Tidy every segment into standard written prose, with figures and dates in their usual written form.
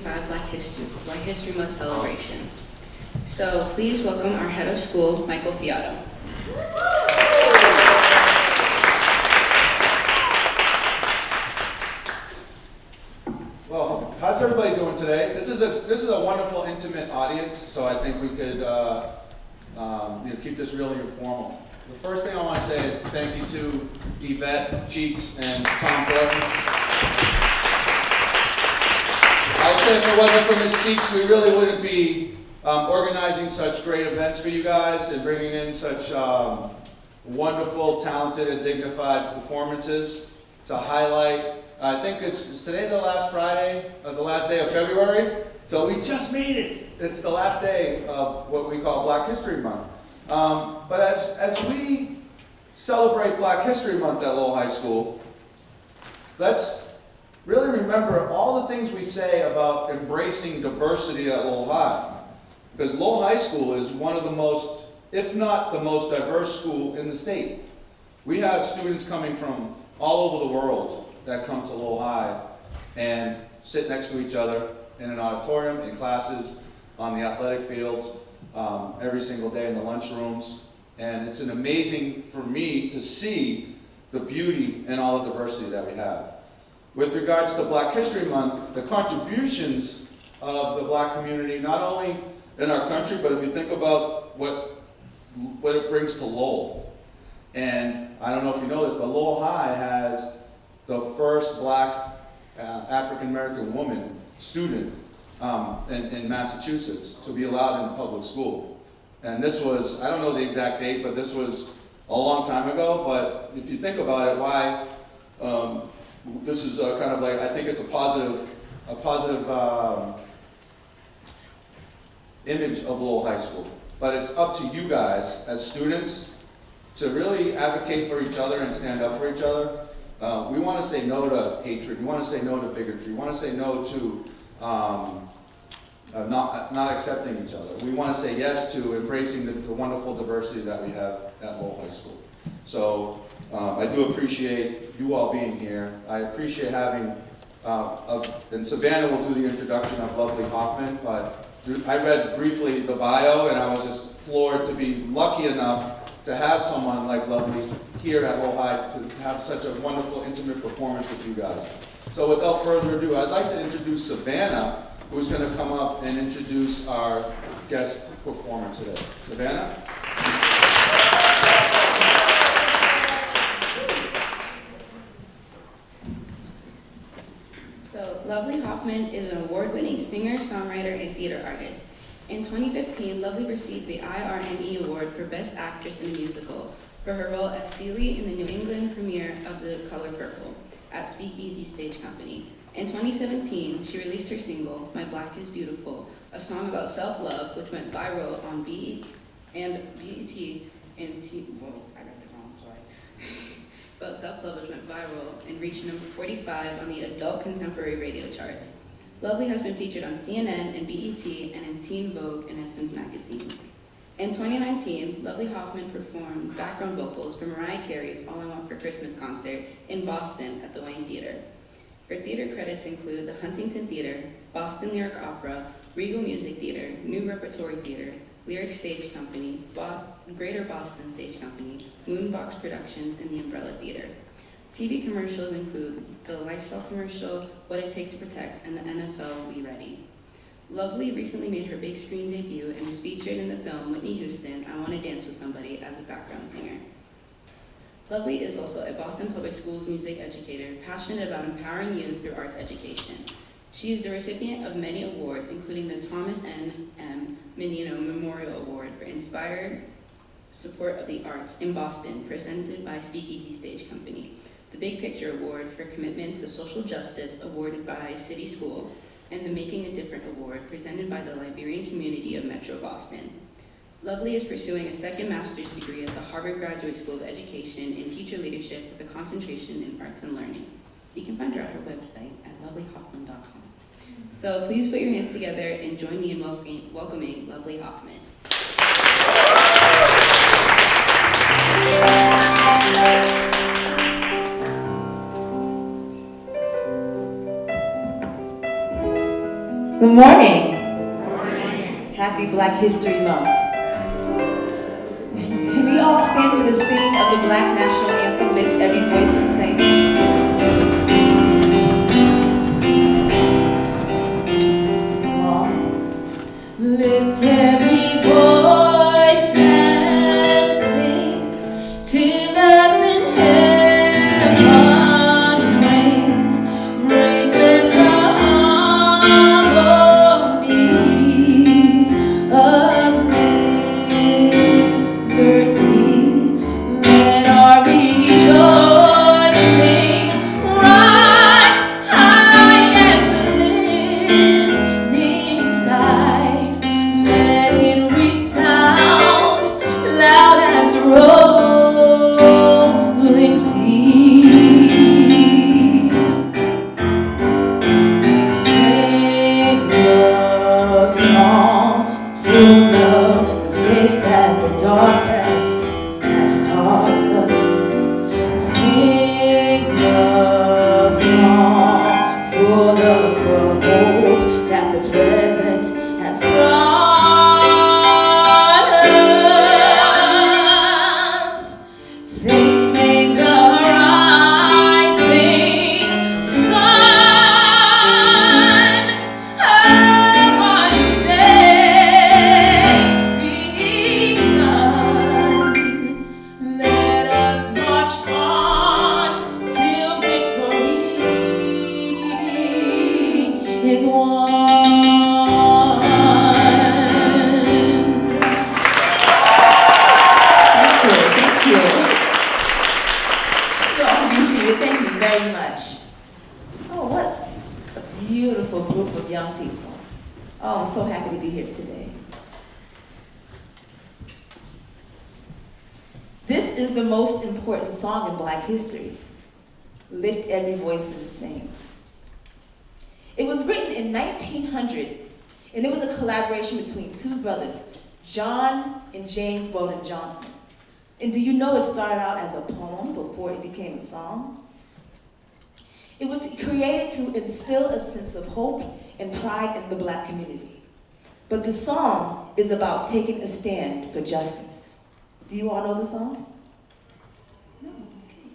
2025 Black History Month celebration. So please welcome our head of school, Michael Fiato. Well, how's everybody doing today? This is a wonderful, intimate audience, so I think we could keep this really informal. The first thing I want to say is thank you to Yvette Cheeks and Tom Thornton. I'll say if it wasn't for Ms. Cheeks, we really wouldn't be organizing such great events for you guys and bringing in such wonderful, talented, and dignified performances. It's a highlight. I think it's today the last Friday, the last day of February, so we just made it. It's the last day of what we call Black History Month. But as we celebrate Black History Month at Lowell High School, let's really remember all the things we say about embracing diversity at Lowell High. Because Lowell High School is one of the most, if not the most diverse school in the state. We have students coming from all over the world that come to Lowell High and sit next to each other in an auditorium, in classes, on the athletic fields, every single day in the lunchrooms. And it's an amazing for me to see the beauty and all the diversity that we have. With regards to Black History Month, the contributions of the Black community, not only in our country, but if you think about what it brings to Lowell. And I don't know if you know this, but Lowell High has the first Black African-American woman student in Massachusetts to be allowed in public school. And this was, I don't know the exact date, but this was a long time ago. But if you think about it, why this is kind of like, I think it's a positive image of Lowell High School. But it's up to you guys as students to really advocate for each other and stand up for each other. We want to say no to hatred. We want to say no to bigotry. We want to say no to not accepting each other. We want to say yes to embracing the wonderful diversity that we have at Lowell High School. So I do appreciate you all being here. I appreciate having, and Savannah will do the introduction of Lovely Hoffman, but I read briefly the bio and I was just floored to be lucky enough to have someone like Lovely here at Lowell High to have such a wonderful, intimate performance with you guys. So without further ado, I'd like to introduce Savannah, who's going to come up and introduce our guest performer today. Savannah? So Lovely Hoffman is an award-winning singer, songwriter, and theater artist. In 2015, Lovely received the IRNE Award for Best Actress in a Musical for her role as Celie in the New England premiere of The Color Purple at Speakeasy Stage Company. In 2017, she released her single, My Black is Beautiful, a song about self-love which went viral on BET about self-love which went viral and reached number 45 on the adult contemporary radio charts. Lovely has been featured on CNN and BET and in Teen Vogue and Essence magazines. In 2019, Lovely Hoffman performed background vocals for Mariah Carey's All I Want for Christmas concert in Boston at the Wang Theater. Her theater credits include the Huntington Theater, Boston Lyric Opera, Regal Music Theater, New Repertory Theater, Lyric Stage Company, Greater Boston Stage Company, Moonbox Productions, and the Umbrella Theater. TV commercials include the Lysol commercial, What It Takes to Protect, and the NFL We Ready. Lovely recently made her big screen debut and was featured in the film Whitney Houston, I Want to Dance with Somebody as a background singer. Lovely is also a Boston Public Schools music educator, passionate about empowering youth through arts education. She is the recipient of many awards, including the Thomas N. M. Menino Memorial Award for Inspired Support of the Arts in Boston, presented by Speakeasy Stage Company. The Big Picture Award for Commitment to Social Justice, awarded by City School, and the Making a Difference Award, presented by the Liberian community of Metro Boston. Lovely is pursuing a second master's degree at the Harvard Graduate School of Education in Teacher Leadership with a concentration in Arts and Learning. You can find her at her website at lovelyhoffman.com. So please put your hands together and join me in welcoming Lovely Hoffman. Good morning. Happy Black History Month. Can we all stand for the singing of the Black National Anthem? Lift every voice and sing. Come on. Lift every voice and sing till earth and heaven ring, ring with the harmonies of liberty. Let our rejoicing rise high as the listening skies. Let it resound loud as the rolling sea. Sing the song full of the faith that the dark past has taught us. Sing the song full of the hope that the present has brought us. Facing the rising sun of our new day begun. Let us march on till victory is won. Thank you, thank you. You all can be seated. Thank you very much. Oh, what a beautiful group of young people. Oh, I'm so happy to be here today. This is the most important song in Black history. Lift every voice and sing. It was written in 1900, and it was a collaboration between two brothers, John and James Bowden Johnson. And do you know it started out as a poem before it became a song? It was created to instill a sense of hope and pride in the Black community. But the song is about taking a stand for justice. Do you all know the song? No, okay.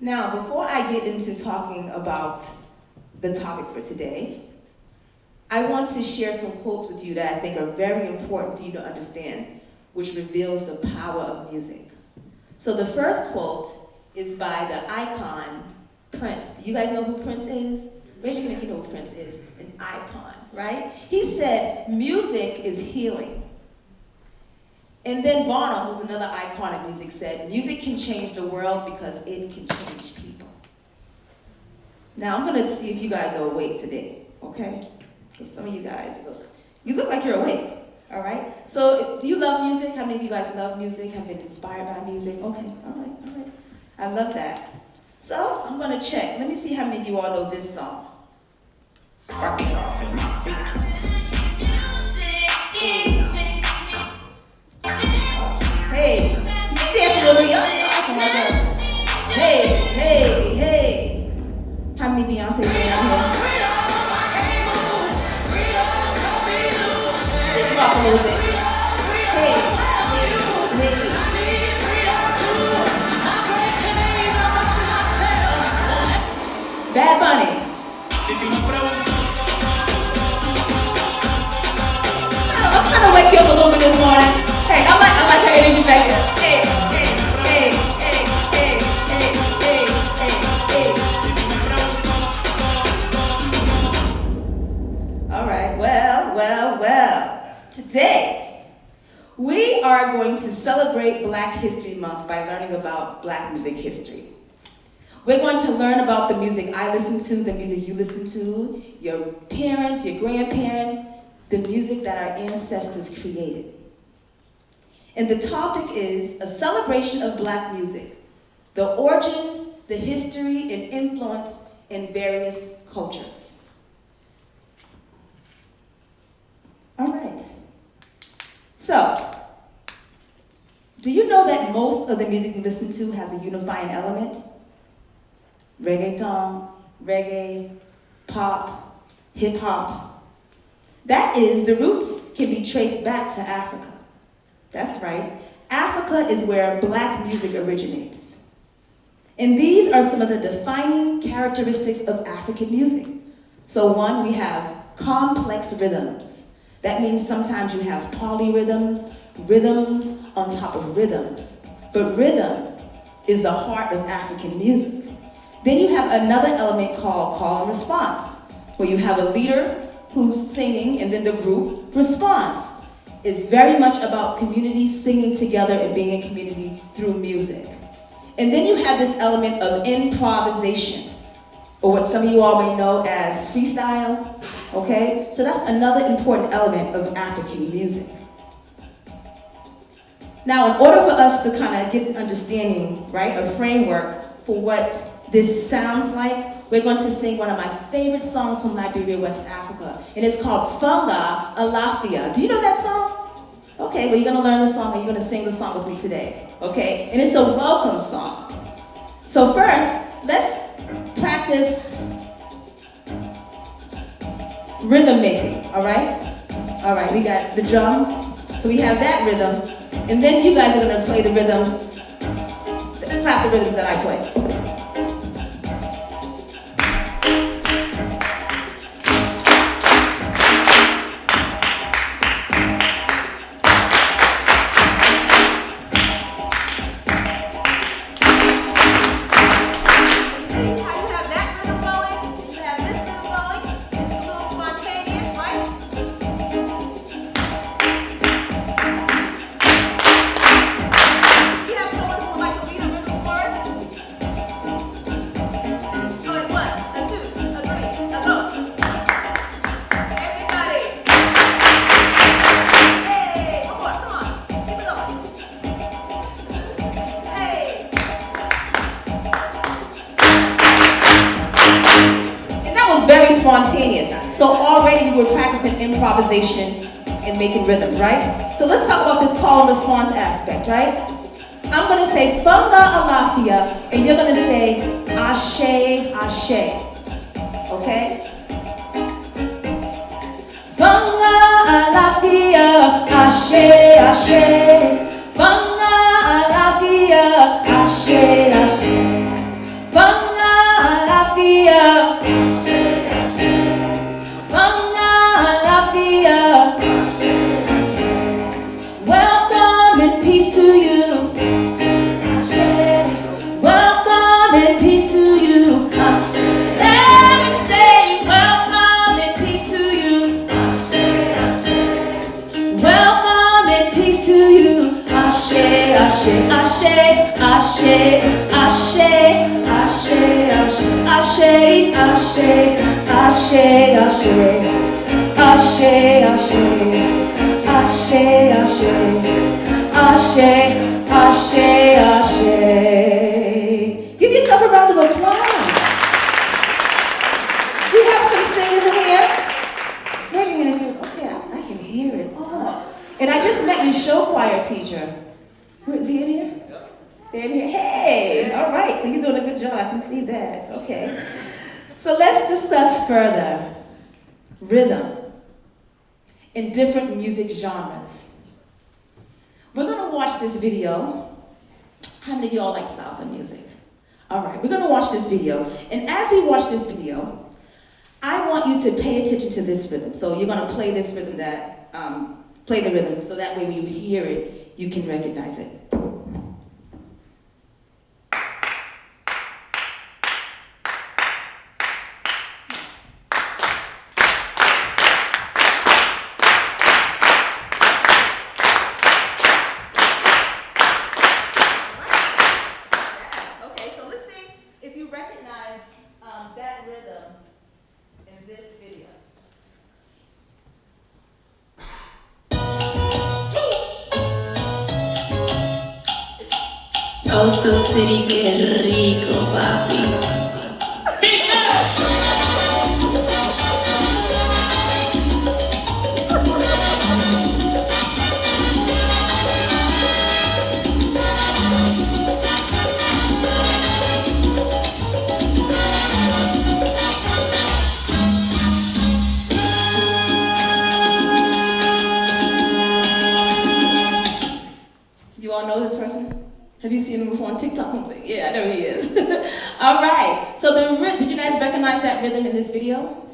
Now, before I get into talking about the topic for today, I want to share some quotes with you that I think are very important for you to understand, which reveals the power of music. So the first quote is by the icon, Prince. Do you guys know who Prince is? Raise your hand if you know who Prince is. An icon, right? He said, music is healing. And then Bono, who's another icon of music, said, music can change the world because it can change people. Now, I'm gonna see if you guys are awake today, okay? Because some of you guys you look like you're awake, all right? So, do you love music? How many of you guys love music, have been inspired by music? Okay, all right. I love that. So, I'm gonna check. Let me see how many of you all know this song. If I get off in my feet. Hey, you dance a little bit, y'all. Awesome, like that. Hey. How many Beyonce fans out here? Let's rock a little bit. Hey. Bad Bunny. I'm trying to wake you up a little bit this morning. Hey, I like her energy back there. Hey. All right, well. Today, we are going to celebrate Black History Month by learning about Black music history. We're going to learn about the music I listen to, the music you listen to, your parents, your grandparents, the music that our ancestors created. And the topic is a celebration of Black music, the origins, the history, and influence in various cultures. All right. So, do you know that most of the music we listen to has a unifying element? reggaeton, reggae, pop, hip hop. That is, the roots can be traced back to Africa. That's right. Africa is where black music originates. And these are some of the defining characteristics of African music. So one, we have complex rhythms. That means sometimes you have polyrhythms, rhythms on top of rhythms. But rhythm is the heart of African music. Then you have another element called call and response, where you have a leader who's singing and then the group responds. It's very much about communities singing together and being in community through music. And then you have this element of improvisation, or what some of you all may know as freestyle, okay? So that's another important element of African music. Now, in order for us to kind of get an understanding, right, a framework for what this sounds like, we're going to sing one of my favorite songs from Liberia, West Africa, and it's called Funga Alafia. Do you know that song? Okay, well, you're going to learn the song and you're going to sing the song with me today, okay? And it's a welcome song. So first, let's practice rhythm making, all right? All right, we got the drums, so we have that rhythm, and then you guys are going to play the rhythm, clap the rhythms that I play. Spontaneous. So already we were practicing improvisation and making rhythms, right? So let's talk about this call and response aspect, right? I'm going to say Funga Alafia, and you're going to say Ashe, Ashe. Okay? Funga Alafia, Ashe, Ashe. Funga Alafia, Ashe, Ashe. Funga Alafia. Welcome and peace to you. Welcome and peace to you. Let me say welcome and peace to you. Welcome and peace to you. Ashe, Ashe, Ashe, Ashe, Ashe, Ashe, Ashe, Ashe, Ashe, Ashe. Ashe, Ashe, Ashe, Ashe, Ashe, Ashe, Ashe. Give yourself a round of applause. We have some singers in here. Raise your hand if you, okay, I can hear it. Oh. And I just met your show choir teacher. Where is he in here? They're in here. Hey, all right, so you're doing a good job. I can see that. Okay. So let's discuss further rhythm in different music genres. We're gonna watch this video. How many of y'all like salsa music? All right, we're gonna watch this video. And as we watch this video, I want you to pay attention to this rhythm. So you're gonna play this rhythm play the rhythm, so that way when you hear it, you can recognize it. Coastal City, qué rico, papi. on TikTok. I'm like, yeah, I know he is. All right. So did you guys recognize that rhythm in this video?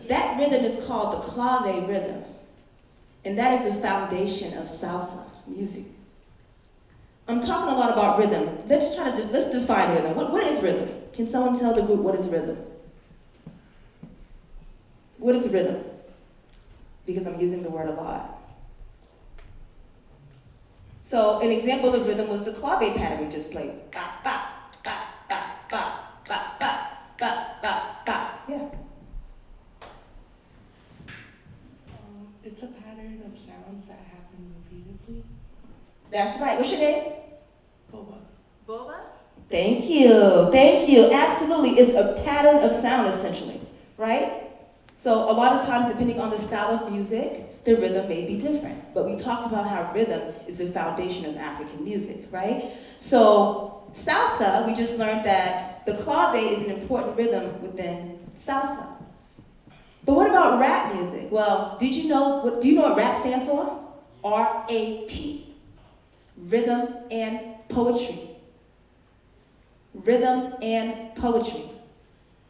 That rhythm is called the clave rhythm. And that is the foundation of salsa music. I'm talking a lot about rhythm. Let's define rhythm. What is rhythm? Can someone tell the group what is rhythm? What is rhythm? Because I'm using the word a lot. So an example of rhythm was the clave pattern we just played. Ba, ba, ba, ba, ba, ba, ba, ba, ba, ba. Yeah. It's a pattern of sounds that happen repeatedly. That's right. What's your name? Boba. Boba? Thank you. Thank you. Absolutely. It's a pattern of sound, essentially, right? So a lot of times, depending on the style of music, the rhythm may be different. But we talked about how rhythm is the foundation of African music, right? So salsa, we just learned that the clave is an important rhythm within salsa. But what about rap music? Well, do you know what rap stands for? R-A-P. Rhythm and poetry. Rhythm and poetry.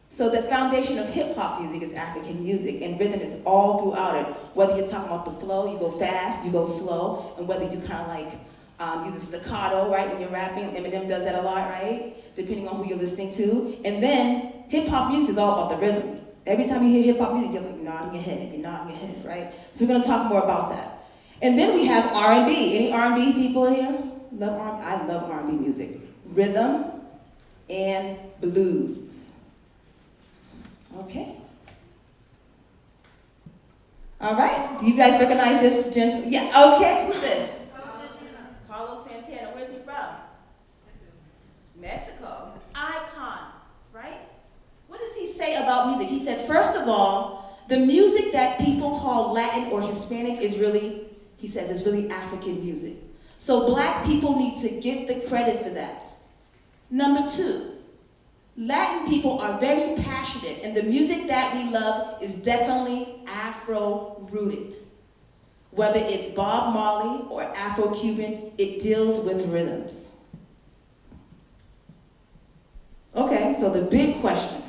So the foundation of hip-hop music is African music, and rhythm is all throughout it. Whether you're talking about the flow, you go fast, you go slow, and whether you kind of like use a staccato, right, when you're rapping. Eminem does that a lot, right, depending on who you're listening to. And then hip-hop music is all about the rhythm. Every time you hear hip-hop music, you're like nodding your head, right? So we're going to talk more about that. And then we have R&B. Any R&B people in here? Love R&B? I love R&B music. Rhythm and blues. Okay. All right. Do you guys recognize this gentleman? Yeah, okay. Who's this? Carlos Santana. Where's he from? Mexico. Icon, right? What does he say about music? He said, first of all, the music that people call Latin or Hispanic is really, he says, is really African music. So black people need to get the credit for that. Number two, Latin people are very passionate, and the music that we love is definitely Afro-rooted. Whether it's Bob Marley or Afro-Cuban, it deals with rhythms. Okay, so the big question,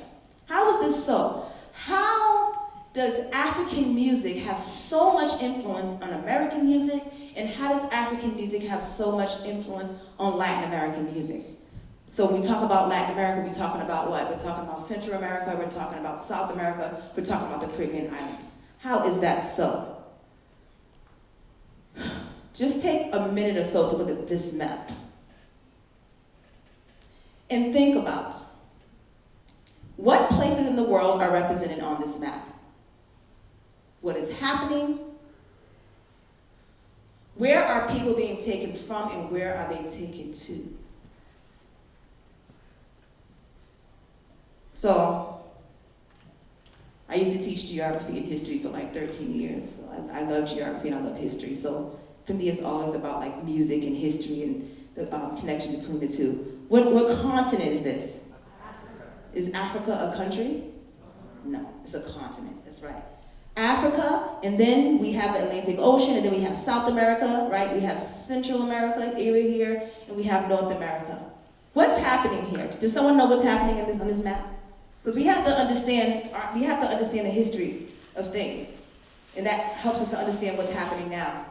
how is this so? How does African music have so much influence on American music, and how does African music have so much influence on Latin American music? So when we talk about Latin America, we're talking about what? We're talking about Central America, we're talking about South America, we're talking about the Caribbean islands. How is that so? Just take a minute or so to look at this map. And think about what places in the world are represented on this map. What is happening? Where are people being taken from, and where are they taken to? So, I used to teach geography and history for like 13 years. So I love geography and I love history. So for me, it's always about like music and history and the connection between the two. What continent is this? Africa. Is Africa a country? No, it's a continent, that's right. Africa, and then we have the Atlantic Ocean, and then we have South America, right? We have Central America area here, and we have North America. What's happening here? Does someone know what's happening on this map? Because we have to understand the history of things, and that helps us to understand what's happening now.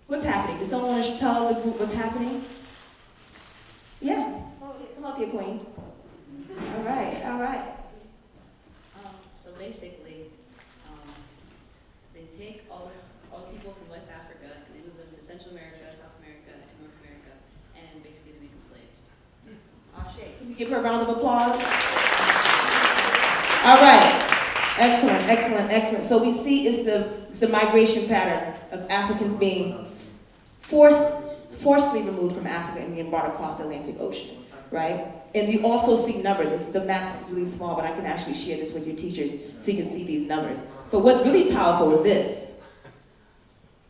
What's happening? Does someone want to tell the group what's happening? Yeah. Come up here, Queen. All right, all right. So basically, they take all the people from West Africa and they move them to Central America, South America, and North America, and basically they make them slaves. Can we give her a round of applause? All right. Excellent, excellent, excellent. So we see it's the migration pattern of Africans being forcibly removed from Africa and being brought across the Atlantic Ocean, right? And you also see numbers. The map's is really small, but I can actually share this with your teachers so you can see these numbers. But what's really powerful is this.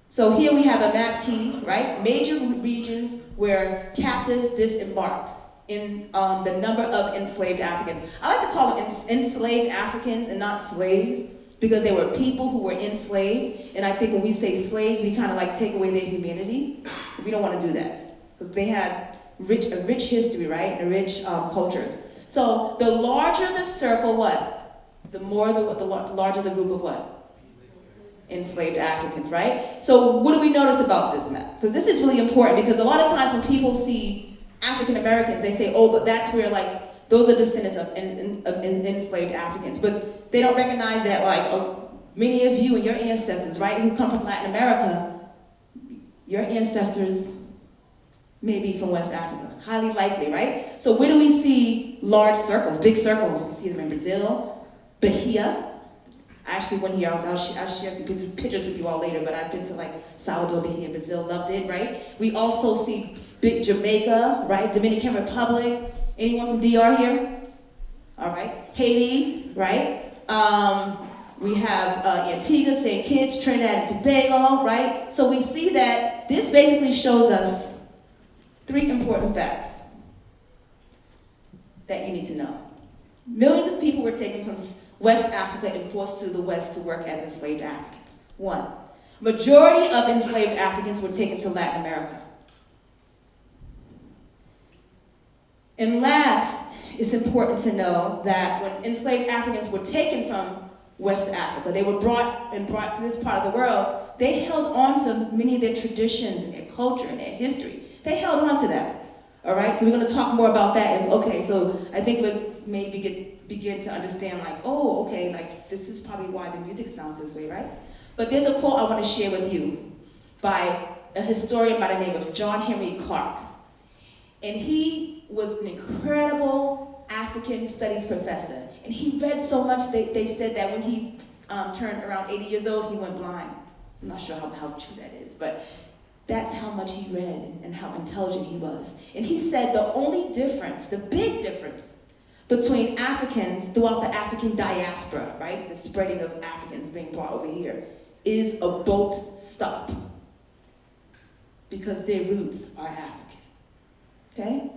So here we have a map key, right? Major regions where captives disembarked in the number of enslaved Africans. I like to call them enslaved Africans and not slaves, because they were people who were enslaved. And I think when we say slaves, we kind of like take away their humanity. We don't want to do that, because they had a rich history, right? And rich cultures. So the larger the circle, what? The larger the group of what? Enslaved Africans, right? So what do we notice about this map? Because this is really important, because a lot of times when people see African Americans, they say, oh, but that's where, like, those are descendants of enslaved Africans. But they don't recognize that, like, many of you and your ancestors, right, who come from Latin America, your ancestors may be from West Africa. Highly likely, right? So where do we see large circles, big circles? We see them in Brazil, Bahia. Actually, one here, I'll share some pictures with you all later, but I've been to, like, Salvador, Bahia, Brazil, loved it, right? We also see big Jamaica, right? Dominican Republic. Anyone from DR here? All right. Haiti, right? We have Antigua, St. Kitts, Trinidad and Tobago, right? So we see that this basically shows us 3 important facts that you need to know. Millions of people were taken from West Africa and forced to the West to work as enslaved Africans. 1. Majority of enslaved Africans were taken to Latin America. And last, it's important to know that when enslaved Africans were taken from West Africa, they were brought to this part of the world, they held on to many of their traditions and their culture and their history. They held on to that. All right, so we're going to talk more about that. And, okay, so I think we'll maybe begin to understand, like, oh, okay, like, this is probably why the music sounds this way, right? But there's a quote I want to share with you by a historian by the name of John Henry Clark. And he was an incredible African studies professor. And he read so much, they said that when he turned around 80 years old, he went blind. I'm not sure how true that is, but that's how much he read and how intelligent he was. And he said the only difference, the big difference between Africans throughout the African diaspora, right, the spreading of Africans being brought over here, is a boat stop. Because their roots are African. Okay?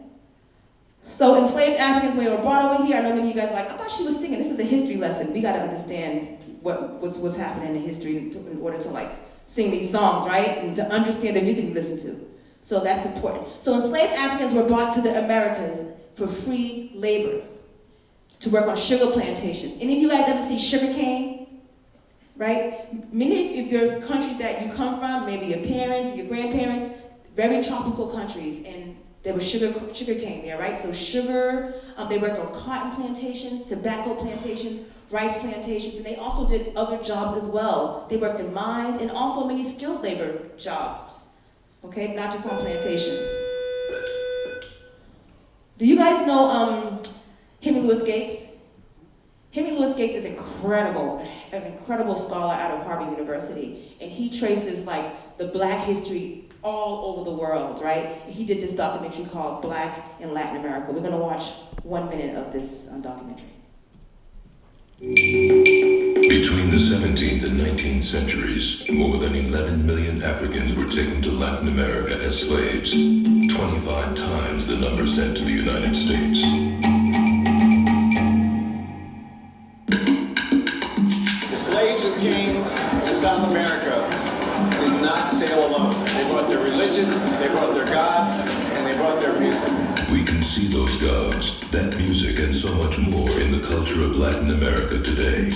So enslaved Africans, when they were brought over here, I know many of you guys are like, I thought she was singing. This is a history lesson. We got to understand what's happening in history in order to, like, sing these songs, right? And to understand the music we listen to. So that's important. So enslaved Africans were brought to the Americas for free labor, to work on sugar plantations. Any of you guys ever see sugar cane? Right? Many of your countries that you come from, maybe your parents, your grandparents, very tropical countries, and there was sugar cane there, right? So sugar, they worked on cotton plantations, tobacco plantations, rice plantations, and they also did other jobs as well. They worked in mines and also many skilled labor jobs, okay? Not just on plantations. Do you guys know Henry Louis Gates? Henry Louis Gates is incredible, an incredible scholar out of Harvard University, and he traces, like, the Black history all over the world, right? He did this documentary called Black in Latin America. We're gonna watch 1 minute of this documentary. Between the 17th and 19th centuries, more than 11 million Africans were taken to Latin America as slaves, 25 times the number sent to the United States. The slaves who came to South America did not sail alone. They brought their religion, they brought their gods, and they brought their music. We can see those gods, that music, and so much more in the culture of Latin America today.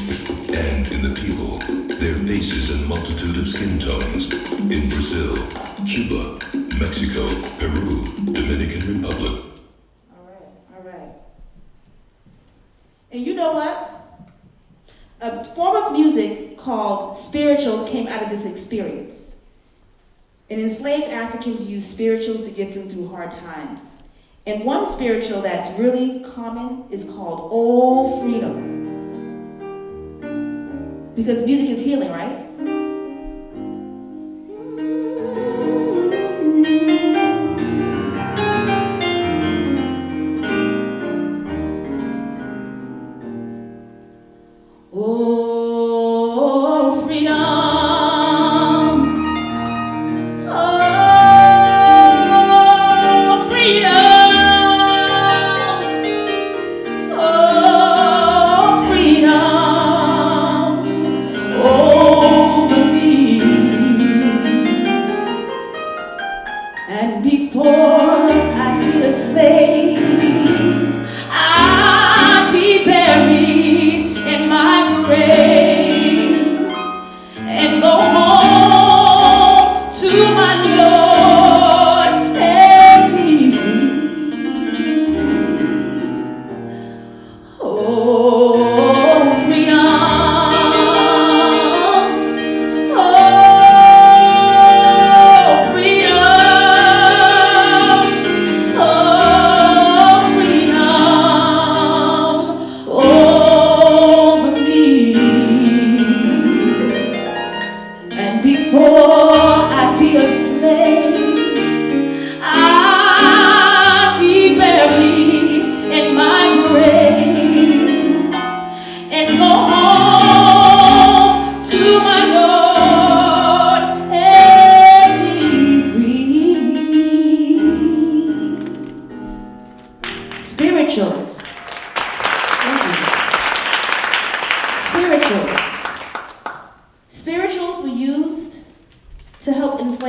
And in the people, their faces and multitude of skin tones. In Brazil, Cuba, Mexico, Peru, Dominican Republic. All right. And you know what? A form of music called spirituals came out of this experience. And enslaved Africans used spirituals to get them through hard times. And one spiritual that's really common is called "Oh Freedom." Because music is healing, right? Oh, freedom. And before I feel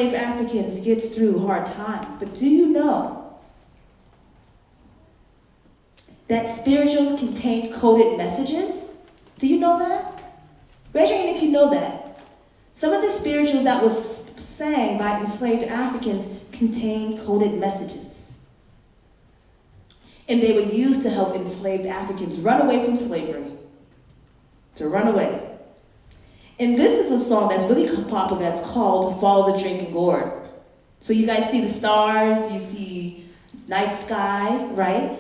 enslaved Africans get through hard times. But do you know that spirituals contain coded messages? Do you know that? Raise your hand if you know that. Some of the spirituals that was sang by enslaved Africans contain coded messages. And they were used to help enslaved Africans run away from slavery. To run away. And this is a song that's really popular that's called Follow the Drinking Gourd. So you guys see the stars, you see night sky, right?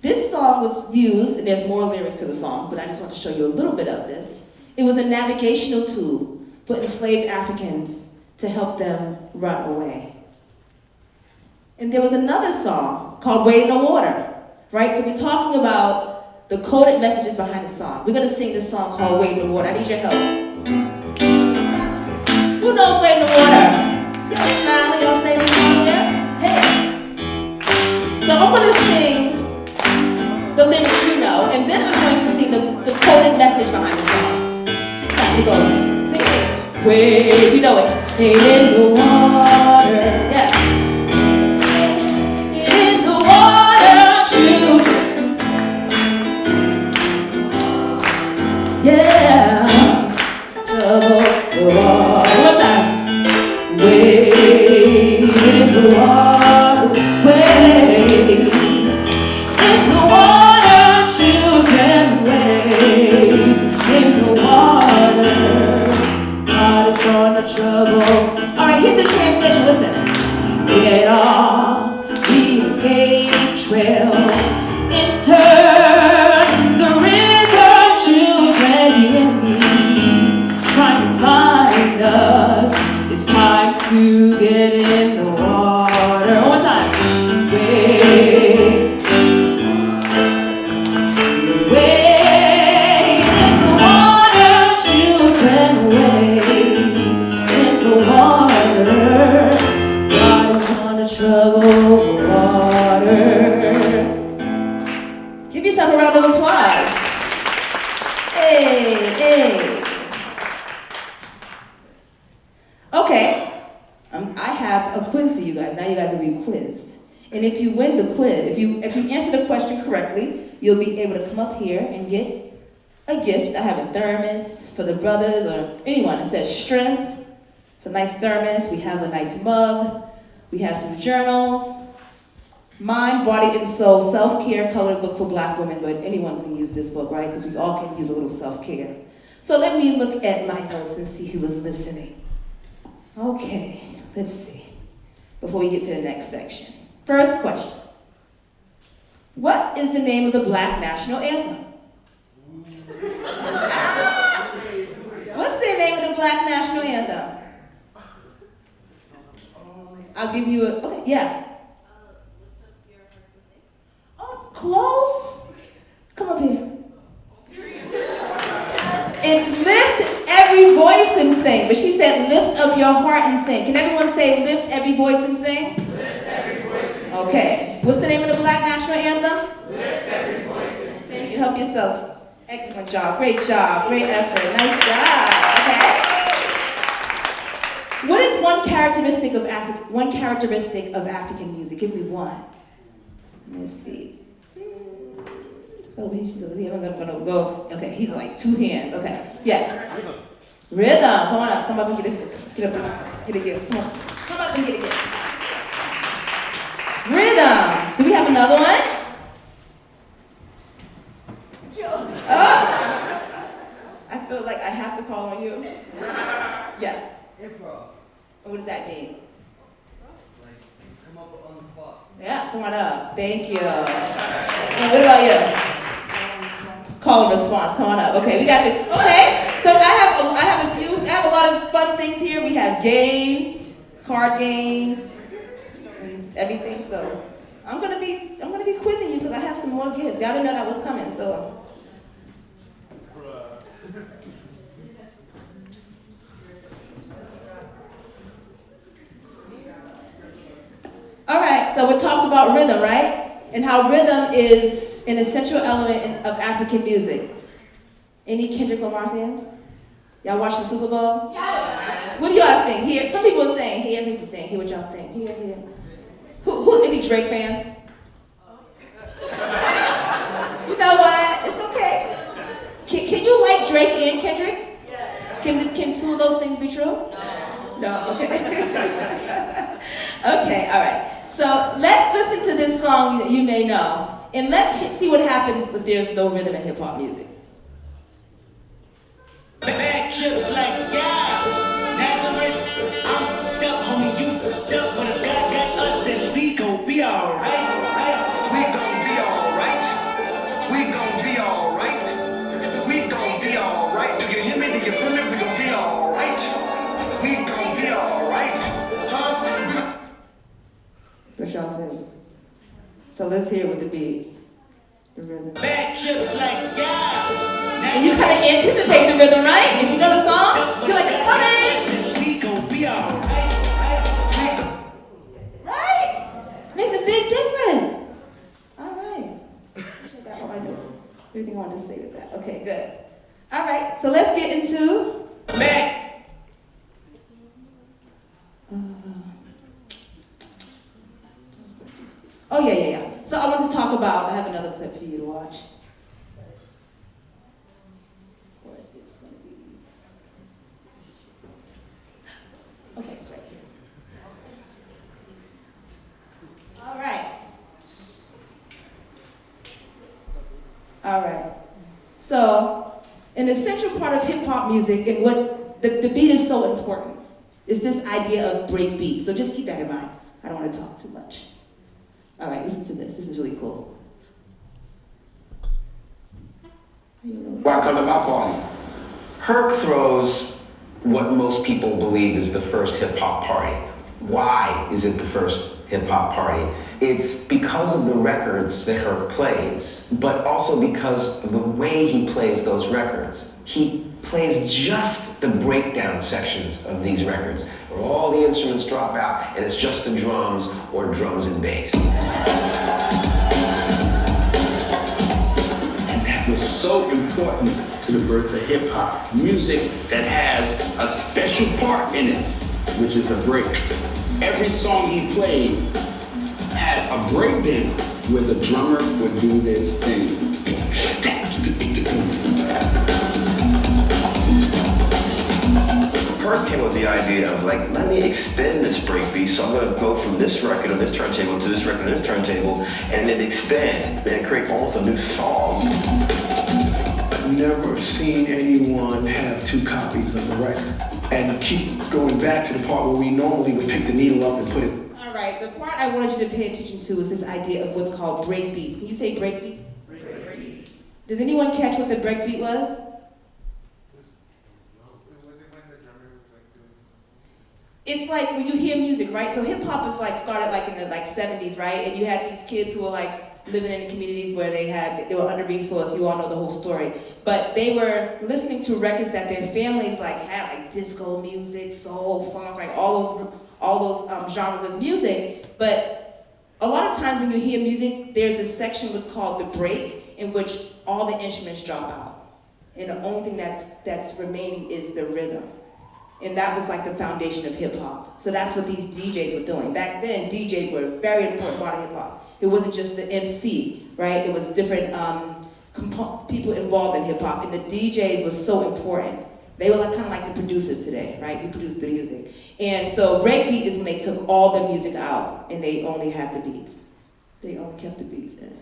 This song was used, and there's more lyrics to the song, but I just want to show you a little bit of this. It was a navigational tool for enslaved Africans to help them run away. And there was another song called Wade in the Water, right? So we're talking about the coded messages behind the song. We're gonna sing this song called Wade in the Water. I need your help. Who knows Wade in the Water? Y'all smile, y'all say this song here? Hey. So I'm gonna sing the lyrics you know, and then I'm going to sing the coded message behind the song. It goes, sing it. Wade, you know it. Wade in the water. Yes. In the water, children. Yeah. Trouble the water. One more time. Wade in the water. Wade in the water, children. Wade in the water. God is gonna trouble. All right, here's the translation. Listen. Get off the escape trail. Enter the river, children. The enemies trying to find us. It's time to get in the water. One more time. Wade. Wade in the water, children. Wade in the water. God is gonna trouble the water. Give yourself a round of applause. Hey, hey. Okay. I have a quiz for you guys. Now you guys will be quizzed. And if you win the quiz, if you answer the question correctly, you'll be able to come up here and get a gift. I have a thermos for the brothers or anyone. It says strength. It's a nice thermos. We have a nice mug. We have some journals. Mind, Body, and Soul, Self-Care Colored Book for Black women, but anyone can use this book, right? Because we all can use a little self-care. So let me look at my notes and see who was listening. Okay, let's see. Before we get to the next section. First question. What is the name of the Black National Anthem? What's the name of the Black National Anthem? I'll give you a, okay, yeah. Oh, close. Come up here. It's lift every voice and sing, but she said lift up your heart and sing. Can everyone say lift every voice and sing? Lift every voice and sing. Okay. What's the name of the Black National Anthem? Lift every voice and sing. Thank you. Help yourself. Excellent job. Great job. Great effort. Nice job. Okay. What is one characteristic of African music? Give me one. Let's see. So he's over here. I'm gonna go. Okay, he's like two hands. Okay. Yes. Rhythm. Come on up. Come up and get a gift. Come on. Come up and get a gift. Rhythm. Do we have another one? Oh. I feel like I have to call on you. Yeah. Improv. What does that mean? Like, come up on the spot. Yeah, come on up. Thank you. And what about you? Call and response. Come on up. Okay, we got the. Okay, so I have a lot of fun things here. We have games, card games, and everything. So I'm gonna be quizzing you because I have some more gifts. Y'all didn't know that was coming. So. All right, so we talked about rhythm, right? And how rhythm is an essential element of African music. Any Kendrick Lamar fans? Y'all watch the Super Bowl? Yes. What do you guys think? Here, some people are saying he hands, we can sing. Hear what y'all think. Here. Who any Drake fans? You know what? It's okay. Can you like Drake and Kendrick? Can two of those things be true? No, okay. Okay, all right. So let's listen to this song that you may know, and let's see what happens if there's no rhythm in hip hop music. Bad chips like yeah, Nazareth. I'm fucked up, homie. You fucked up, but if God got us, then we gon' be alright. We gon' be alright. We gon' be alright. We gon' be alright. Do you hear me? Do you feel me? We gon' be alright. We gon' be alright. Huh? What y'all think? So let's hear it with the beat, the rhythm. Bad chips like yeah. And you kind of anticipate the rhythm, right? If you know the song, you're like, it's coming. We gon' be alright. Right? Makes a big difference. All right. Check out all my notes. Everything I wanted to say with that. Okay, good. All right, so let's get into... Oh, yeah. So I want to talk about, I have another clip for you to watch. Of course, it's going to be... Okay, it's right here. All right. So, an essential part of hip hop music and what the beat is so important is this idea of break beat. So just keep that in mind. I don't want to talk too much. All right, listen to this. This is really cool. Why come to my party? Herc throws what most people believe is the first hip hop party. Why is it the first hip hop party? It's because of the records that Herc plays, but also because of the way he plays those records. He plays just the breakdown sections of these records, where all the instruments drop out and it's just the drums or drums and bass. And that was so important to the birth of hip hop. Music that has a special part in it, which is a break. Every song he played had a breakdown where the drummer would do this thing. Herc came with the idea of like, let me extend this breakbeat, so I'm gonna go from this record on this turntable to this record on this turntable, and then extend and create almost a new song. I've never seen anyone have two copies of the record and keep going back to the part where we normally would pick the needle up and put it. All right, the part I wanted you to pay attention to is this idea of what's called break beats. Can you say break beat? Break beats. Does anyone catch what the break beat was? It's like when you hear music, right? So hip hop is like started like in the 70s, right? And you had these kids who were like living in communities where they were under-resourced. You all know the whole story. But they were listening to records that their families like had, like disco music, soul, funk, like all those genres of music. But a lot of times when you hear music, there's this section what's called the break, in which all the instruments drop out, and the only thing that's remaining is the rhythm. And that was like the foundation of hip hop. So that's what these DJs were doing. Back then, DJs were a very important part of hip hop. It wasn't just the MC, right? There was different people involved in hip hop, and the DJs was so important. They were like kind of like the producers today, right? Who produced the music. And so breakbeat is when they took all the music out and they only had the beats. They only kept the beats in.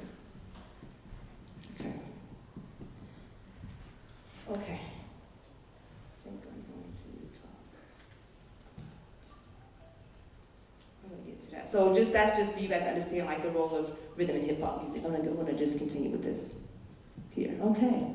Okay. So that's just for you guys to understand like the role of rhythm in hip hop music. I'm gonna just continue with this here. Okay.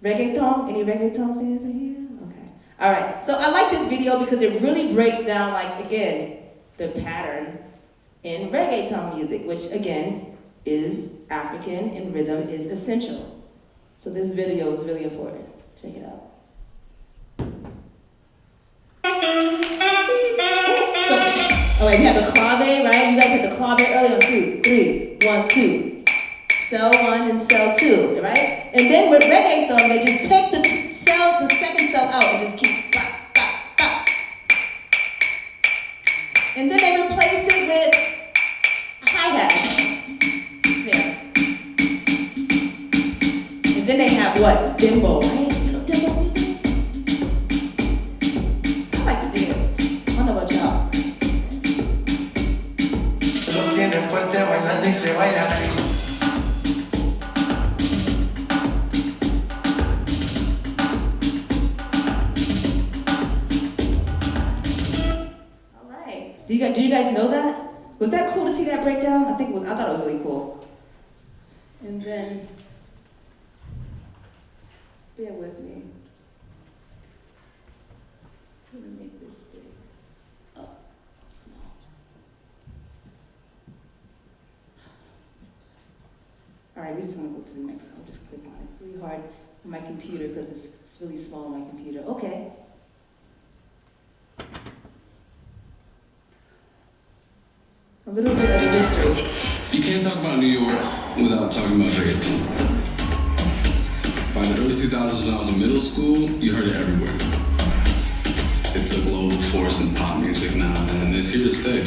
Reggaeton? Any reggaeton fans in here? Okay. All right. So I like this video because it really breaks down like again the patterns in reggaeton music, which again is African and rhythm is essential. So this video is really important. Check it out. So, all right, we have the clave, right? You guys had the clave earlier on 2, 3, 1, 2. Cell 1 and cell 2, right? And then with reggaeton, they just take the second cell out and just keep bop, bop, what, dembo, right? You know dembo music? I like to dance. I don't know about y'all. Los tiene fuerte bailando y se baila así. All right. Did you guys know that? Was that cool to see that breakdown? I thought it was really cool. And then, bear with me. Let me make this big. Oh, small. All right, we're just gonna go to the next one. I'll just click on it. It's really hard on my computer because it's really small on my computer. Okay. A little bit of history. You can't talk about New York without talking about reggaeton. By the early 2000s, when I was in middle school, you heard it everywhere. It's a global force in pop music now, and it's here to stay.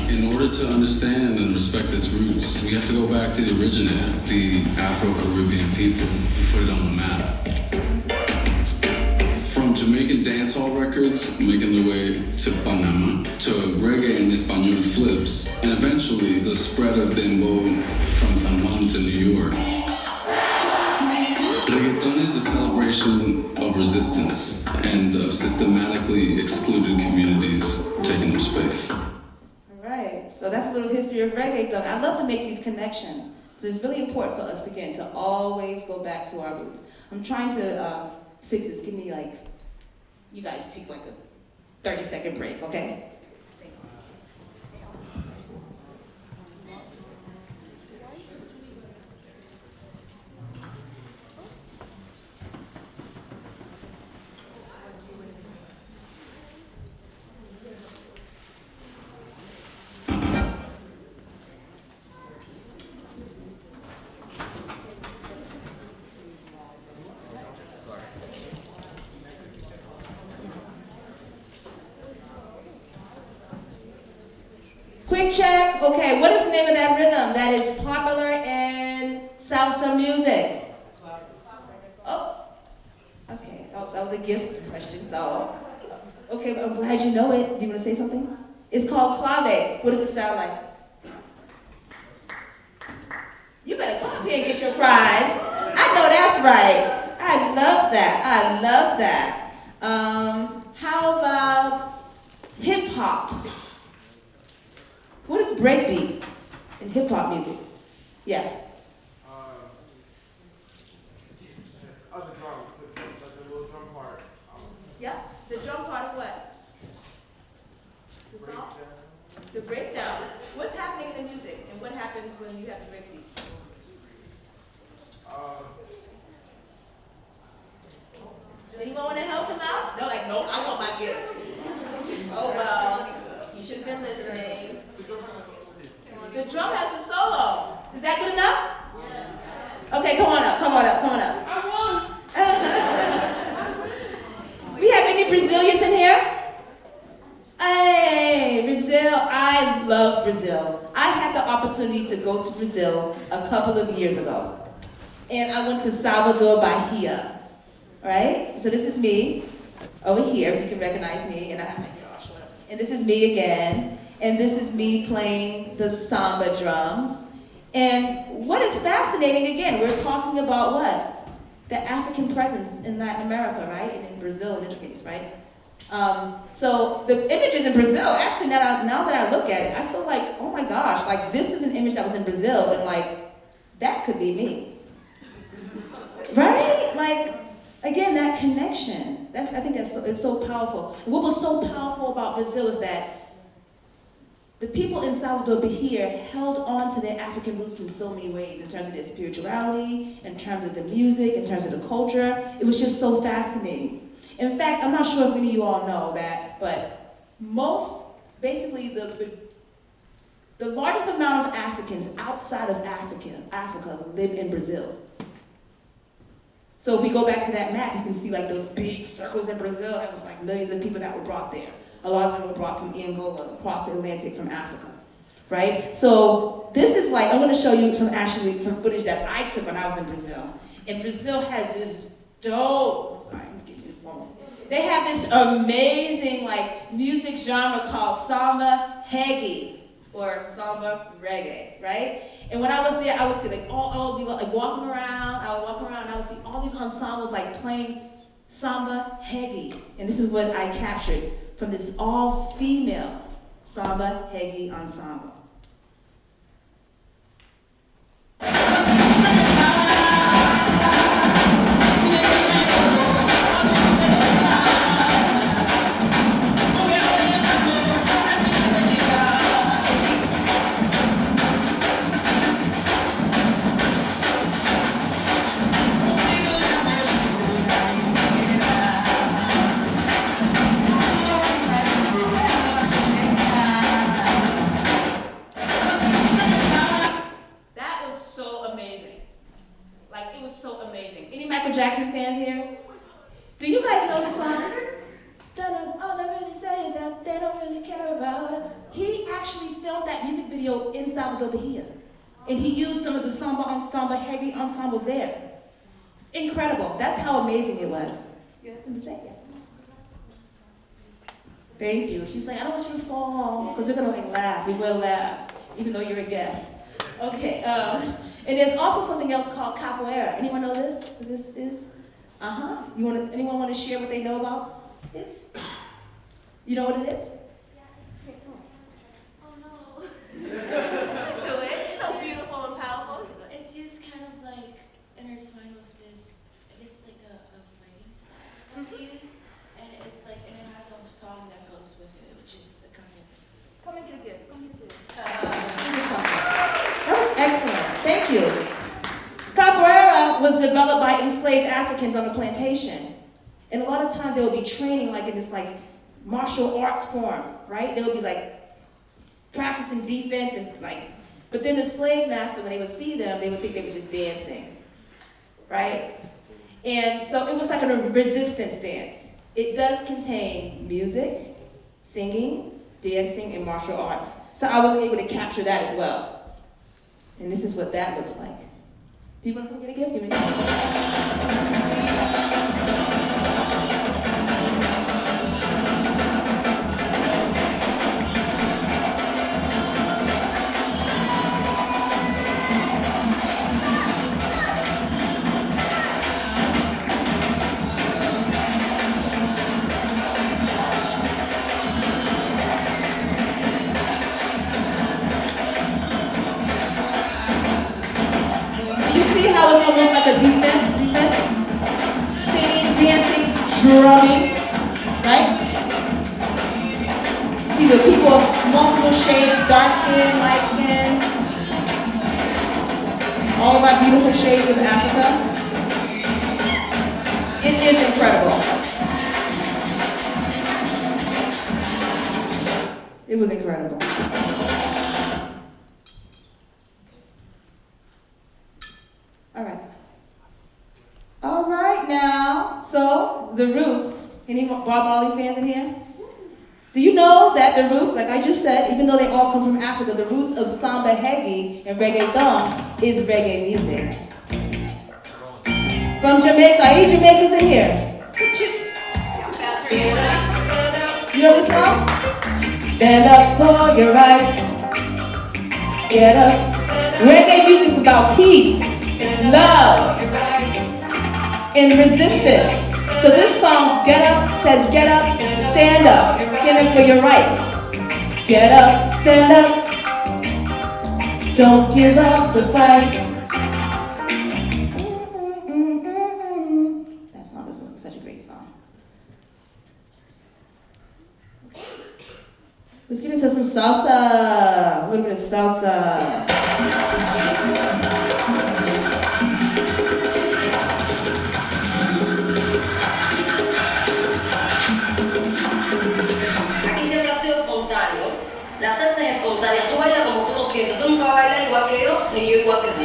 In order to understand and respect its roots, we have to go back to the originator, the Afro-Caribbean people, and put it on the map. From Jamaican dancehall records making their way to Panama, to reggae and Espanol flips, and eventually the spread of dembow from San Juan to New York. Reggaeton is a celebration of resistance and of systematically excluded communities taking up space. All right, so that's a little history of reggaeton. I love to make these connections. So it's really important for us, again, to always go back to our roots. I'm trying to fix this. Give me you guys take a 30-second break, okay? Quick check. Okay, what is the name of that rhythm that is popular in salsa music? Oh, okay, that was a gift question, so. Okay, I'm glad you know it. Do you want to say something? It's called clave. What does it sound like? You better come up here and get your prize. I know that's right. I love that. I love that. How about hip hop? What is breakbeat in hip hop music? Yeah. Other drum, like the little drum part. Yeah. The drum part of what? The song? The breakdown. What's happening in the music, and what happens when you have the breakbeat? Anyone want to help him out? They're like, no, I want my gift. Oh well, you should have been listening. The drum has a solo. Is that good enough? Okay, come on up, come on up, come on up. We have any Brazilians in here? Hey, Brazil, I love Brazil. I had the opportunity to go to Brazil a couple of years ago. And I went to Salvador Bahia, right? So this is me over here, if you can recognize me, and I have my hair all short up. And this is me again, and this is me playing the samba drums. And what is fascinating, again, we're talking about what? The African presence in Latin America, right? And in Brazil in this case, right? So the images in Brazil, actually now that I look at it, I feel like, oh my gosh, like this is an image that was in Brazil, and like, that could be me. Right? Like, again, that connection, I think it's so powerful. And what was so powerful about Brazil is that the people in Salvador Bahia held on to their African roots in so many ways, in terms of their spirituality, in terms of the music, in terms of the culture. It was just so fascinating. In fact, I'm not sure if many of you all know that, but basically the largest amount of Africans outside of Africa live in Brazil. So if we go back to that map, you can see like those big circles in Brazil. That was like millions of people that were brought there. A lot of them were brought from Angola, across the Atlantic from Africa, right? So this is like, I'm gonna show you some footage that I took when I was in Brazil. And Brazil has this dope, sorry, I'm getting the phone. They have this amazing like music genre called samba reggae, or samba reggae, right? And when I was there, I would see like I would be like walking around, and I would see all these ensembles like playing samba reggae. And this is what I captured from this all-female samba reggae ensemble. Jackson fans here? Do you guys know this song? All they really say is that they don't really care about it. He actually filmed that music video in Salvador Bahia. And he used some of the samba reggae ensembles there. Incredible. That's how amazing it was. You have something to say? Yeah. Thank you. She's like, I don't want you to fall, because we're gonna like laugh. We will laugh, even though you're a guest. Okay, and there's also something else called capoeira. Anyone know this? What this is? Anyone want to share what they know about it? You know what it is? Oh no. So it's so beautiful and powerful. It's used kind of like intertwined with this, I guess it's like a fighting style that they use. And it's like, and it has a song that goes with it, which is the capoeira. Come and get a gift. Come and get a gift. That was excellent. Thank you. Capoeira was developed by enslaved Africans on a plantation. And a lot of times they would be training like in this like martial arts form, right? They would be like practicing defense and like, but then the slave master, when they would see them, they would think they were just dancing, right? And so it was like a resistance dance. It does contain music, singing, dancing, and martial arts. So I was able to capture that as well. And this is what that looks like. Do you want to come get a gift? Do you want how it's almost like a defense, singing, dancing, drumming, right? See the people of multiple shades, dark skin, light skin, all of our beautiful shades of Africa. It is incredible. It was incredible. All right now, so the Roots, any Bob Marley fans in here? Do you know that the Roots, like I just said, even though they all come from Africa, the roots of samba reggae and reggaeton is reggae music. From Jamaica, any Jamaicans in here? You know this song? Stand up for your rights. Get up. Reggae music is about peace, love, and resistance. So this song says get up, stand up for your rights. Get up, stand up, don't give up the fight. That song is such a great song. Let's get into some salsa, a little bit of salsa. La salsa es espontánea, tú bailas como tú lo sientes, tú nunca vas a bailar igual que yo, ni yo igual que tú.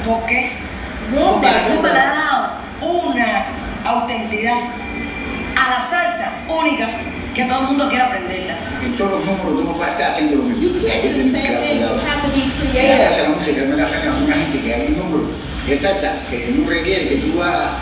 Porque Rhythm by le rhythm. ha dado una autenticidad a la salsa única que todo el mundo quiere aprenderla. En todos los números tú no puedes estar haciendo lo mismo. You can't do the same thing. You have to be Hacer creative. la música, no la hacen una gente que hay un número de salsa que no requiere que tú hagas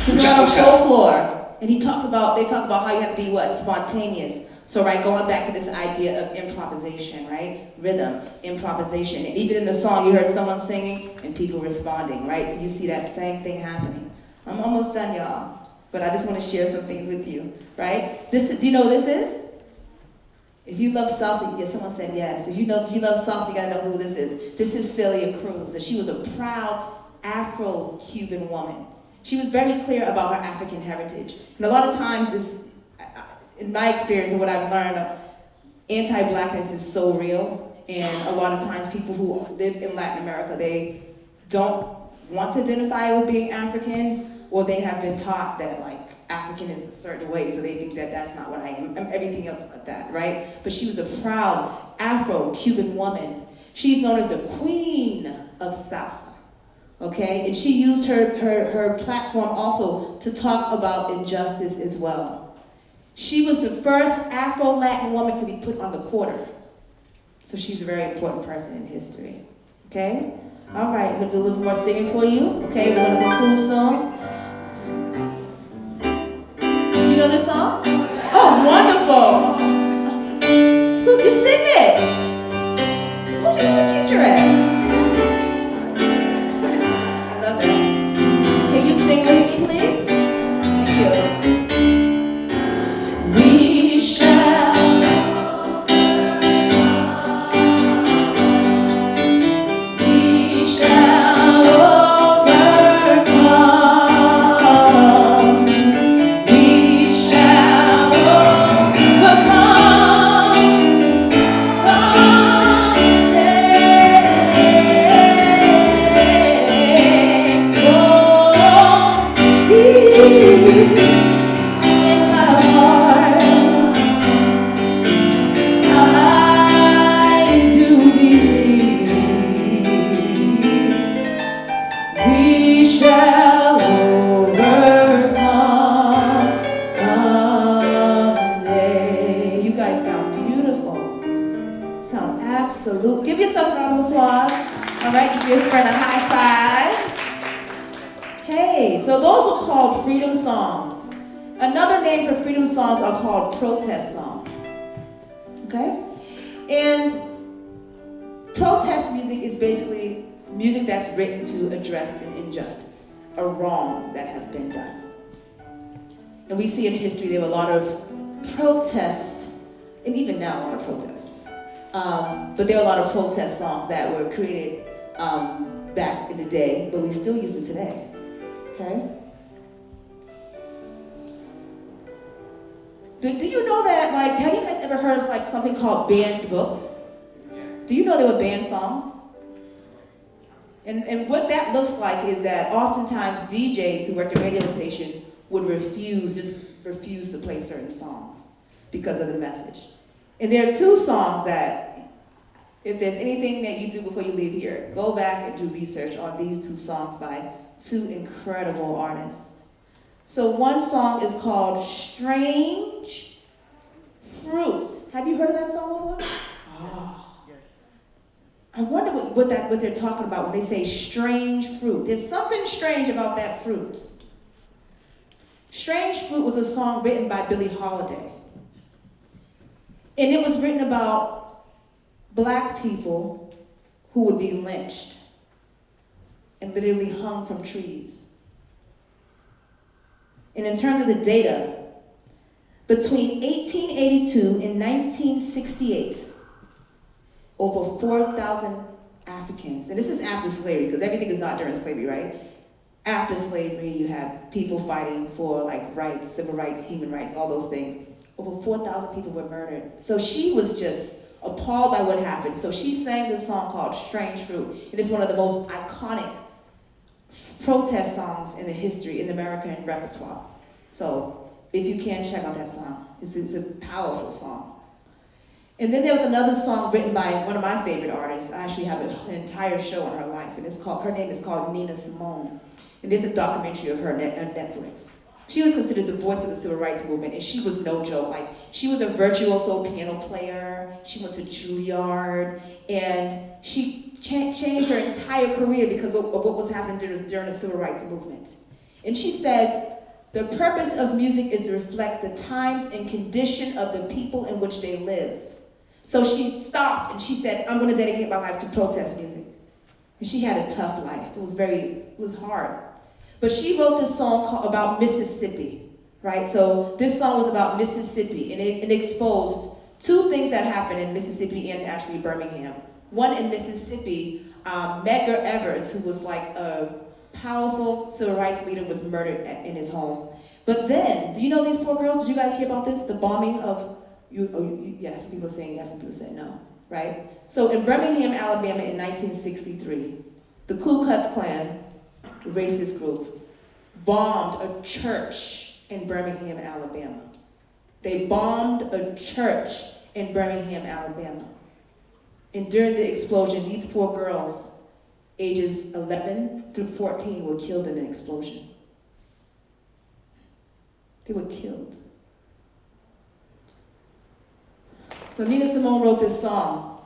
There's a muchas lot of cosas. folklore, and they talk about how you have to be what? Spontaneous. So right, going back to this idea of improvisation, right? Rhythm, improvisation. And even in the song, you heard someone singing and people responding, right? So you see that same thing happening. I'm almost done, y'all. But I just want to share some things with you, right? Do you know what this is? If you love salsa, yeah, someone said yes. If you love salsa, you gotta know who this is. This is Celia Cruz, and she was a proud Afro-Cuban woman. She was very clear about her African heritage. And a lot of times, in my experience and what I've learned, anti-blackness is so real. And a lot of times people who live in Latin America, they don't want to identify with being African, or they have been taught that like African is a certain way, so they think that that's not what I am. I'm everything else but that, right? But she was a proud Afro-Cuban woman. She's known as the queen of salsa, okay? And she used her platform also to talk about injustice as well. She was the first Afro-Latin woman to be put on the quarter. So she's a very important person in history, okay? All right, we're gonna do a little more singing for you, okay? We're gonna conclude song. You know this song? Oh, wonderful! You sing it! Where's your teacher at? I love that. Can you sing with me, please? Thank you. We shall Absolutely. Give yourself a round of applause. All right, give your friend a high five. Hey, so those are called freedom songs. Another name for freedom songs are called protest songs. Okay? And protest music is basically music that's written to address an injustice, a wrong that has been done. And we see in history there were a lot of protests, and even now a lot of protests. But there are a lot of protest songs that were created back in the day, but we still use them today, okay? Do you know that, like, have you guys ever heard of like something called banned books? Do you know they were banned songs? And what that looks like is that oftentimes DJs who worked at radio stations would refuse to play certain songs because of the message. And there are two songs that, if there's anything that you do before you leave here, go back and do research on these two songs by two incredible artists. So one song is called Strange Fruit. Have you heard of that song before? Oh. I wonder what they're talking about when they say strange fruit. There's something strange about that fruit. Strange Fruit was a song written by Billie Holiday. And it was written about Black people who would be lynched and literally hung from trees. And in terms of the data, between 1882 and 1968, over 4,000 Africans, and this is after slavery, because everything is not during slavery, right? After slavery, you have people fighting for like rights, civil rights, human rights, all those things. Over 4,000 people were murdered. So she was just appalled by what happened. So she sang this song called Strange Fruit. And it's one of the most iconic protest songs in the history, in the American repertoire. So if you can, check out that song. It's a powerful song. And then there was another song written by one of my favorite artists. I actually have an entire show on her life, and her name is called Nina Simone. And there's a documentary of her on Netflix. She was considered the voice of the civil rights movement, and she was no joke. Like, she was a virtuoso piano player. She went to Juilliard, and she changed her entire career because of what was happening during the civil rights movement. And she said, "The purpose of music is to reflect the times and condition of the people in which they live." So she stopped and she said, "I'm going to dedicate my life to protest music." And she had a tough life. It was hard. But she wrote this song about Mississippi, right? So this song was about Mississippi, and it exposed two things that happened in Mississippi and actually Birmingham. One in Mississippi, Medgar Evers, who was like a powerful civil rights leader, was murdered in his home. But then, do you know these poor girls? Did you guys hear about this? The bombing of, yes, some people saying yes, some people saying no, right? So in Birmingham, Alabama in 1963, the Ku Klux Klan, a racist group, bombed a church in Birmingham, Alabama. They bombed a church in Birmingham, Alabama. And during the explosion, these four girls, ages 11 through 14, were killed in an explosion. They were killed. So Nina Simone wrote this song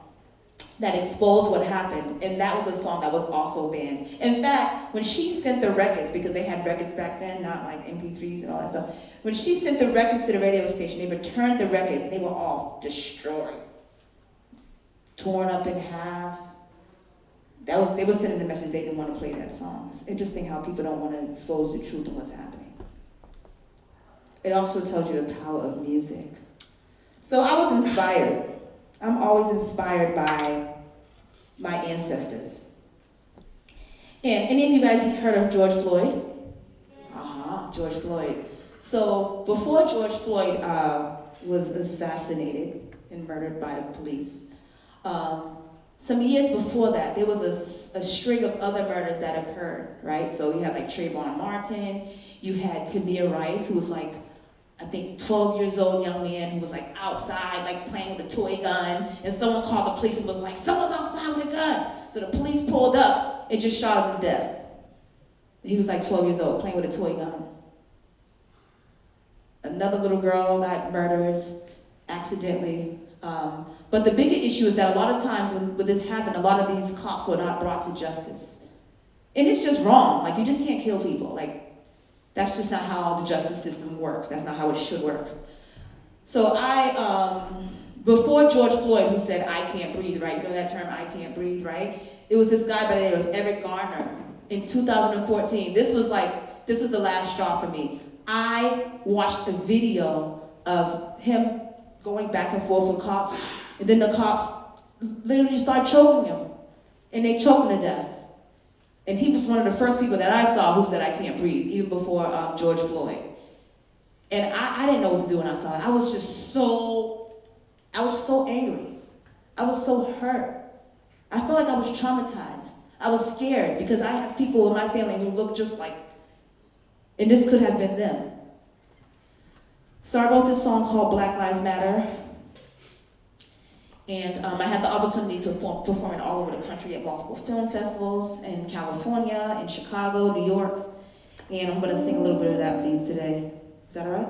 that exposed what happened, and that was a song that was also banned. In fact, when she sent the records, because they had records back then, not like MP3s and all that stuff, when she sent the records to the radio station, they returned the records, and they were all destroyed, torn up in half. They were sending the message they didn't want to play that song. It's interesting how people don't want to expose the truth and what's happening. It also tells you the power of music. So I was inspired. I'm always inspired by my ancestors. And any of you guys heard of George Floyd? George Floyd. So before George Floyd was assassinated and murdered by the police, some years before that, there was a string of other murders that occurred, right? So you had like Trayvon Martin, you had Tamir Rice, who was like, I think 12 years old young man who was like outside, like playing with a toy gun, and someone called the police and was like, "Someone's outside with a gun." So the police pulled up and just shot him to death. He was like 12 years old, playing with a toy gun. Another little girl got murdered accidentally. But the bigger issue is that a lot of times when this happened, a lot of these cops were not brought to justice. And it's just wrong. Like, you just can't kill people. Like, that's just not how the justice system works. That's not how it should work. So before George Floyd, who said, "I can't breathe," right? You know that term, "I can't breathe," right? It was this guy by the name of Eric Garner in 2014. This was the last straw for me. I watched a video of him going back and forth with cops, and then the cops literally start choking him, and they choke him to death. And he was one of the first people that I saw who said, "I can't breathe," even before George Floyd. And I didn't know what to do when I saw it. I was so angry. I was so hurt. I felt like I was traumatized. I was scared because I have people in my family who look just like, and this could have been them. So I wrote this song called Black Lives Matter. And I had the opportunity to perform it all over the country at multiple film festivals in California, in Chicago, New York. And I'm going to sing a little bit of that for you today. Is that all right?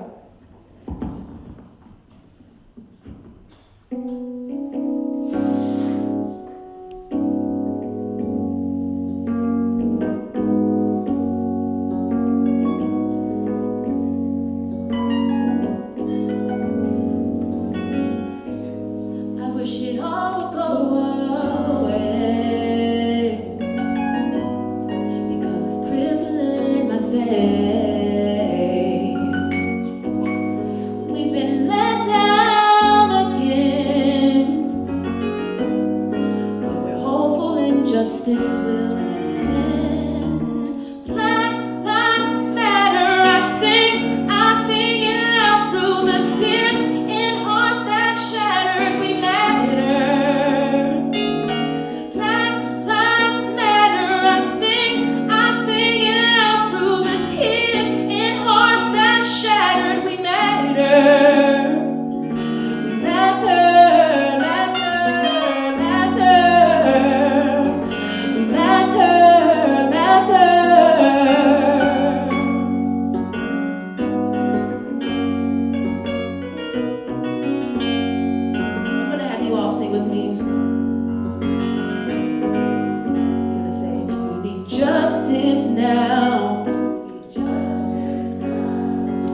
justice now.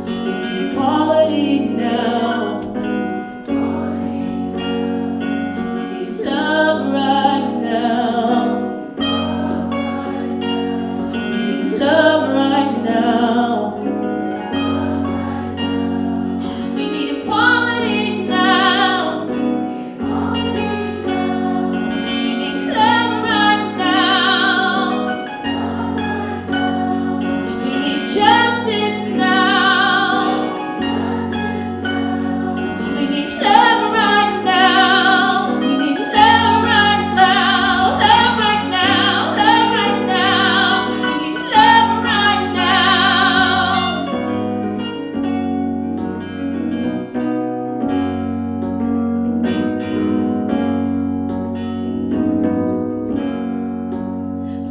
We need equality now. We need love right now. We need love right now. We need equality now. We need love right now. We need justice now. We need love right now. We need love right now. Love right now. Love right now. We need love right now.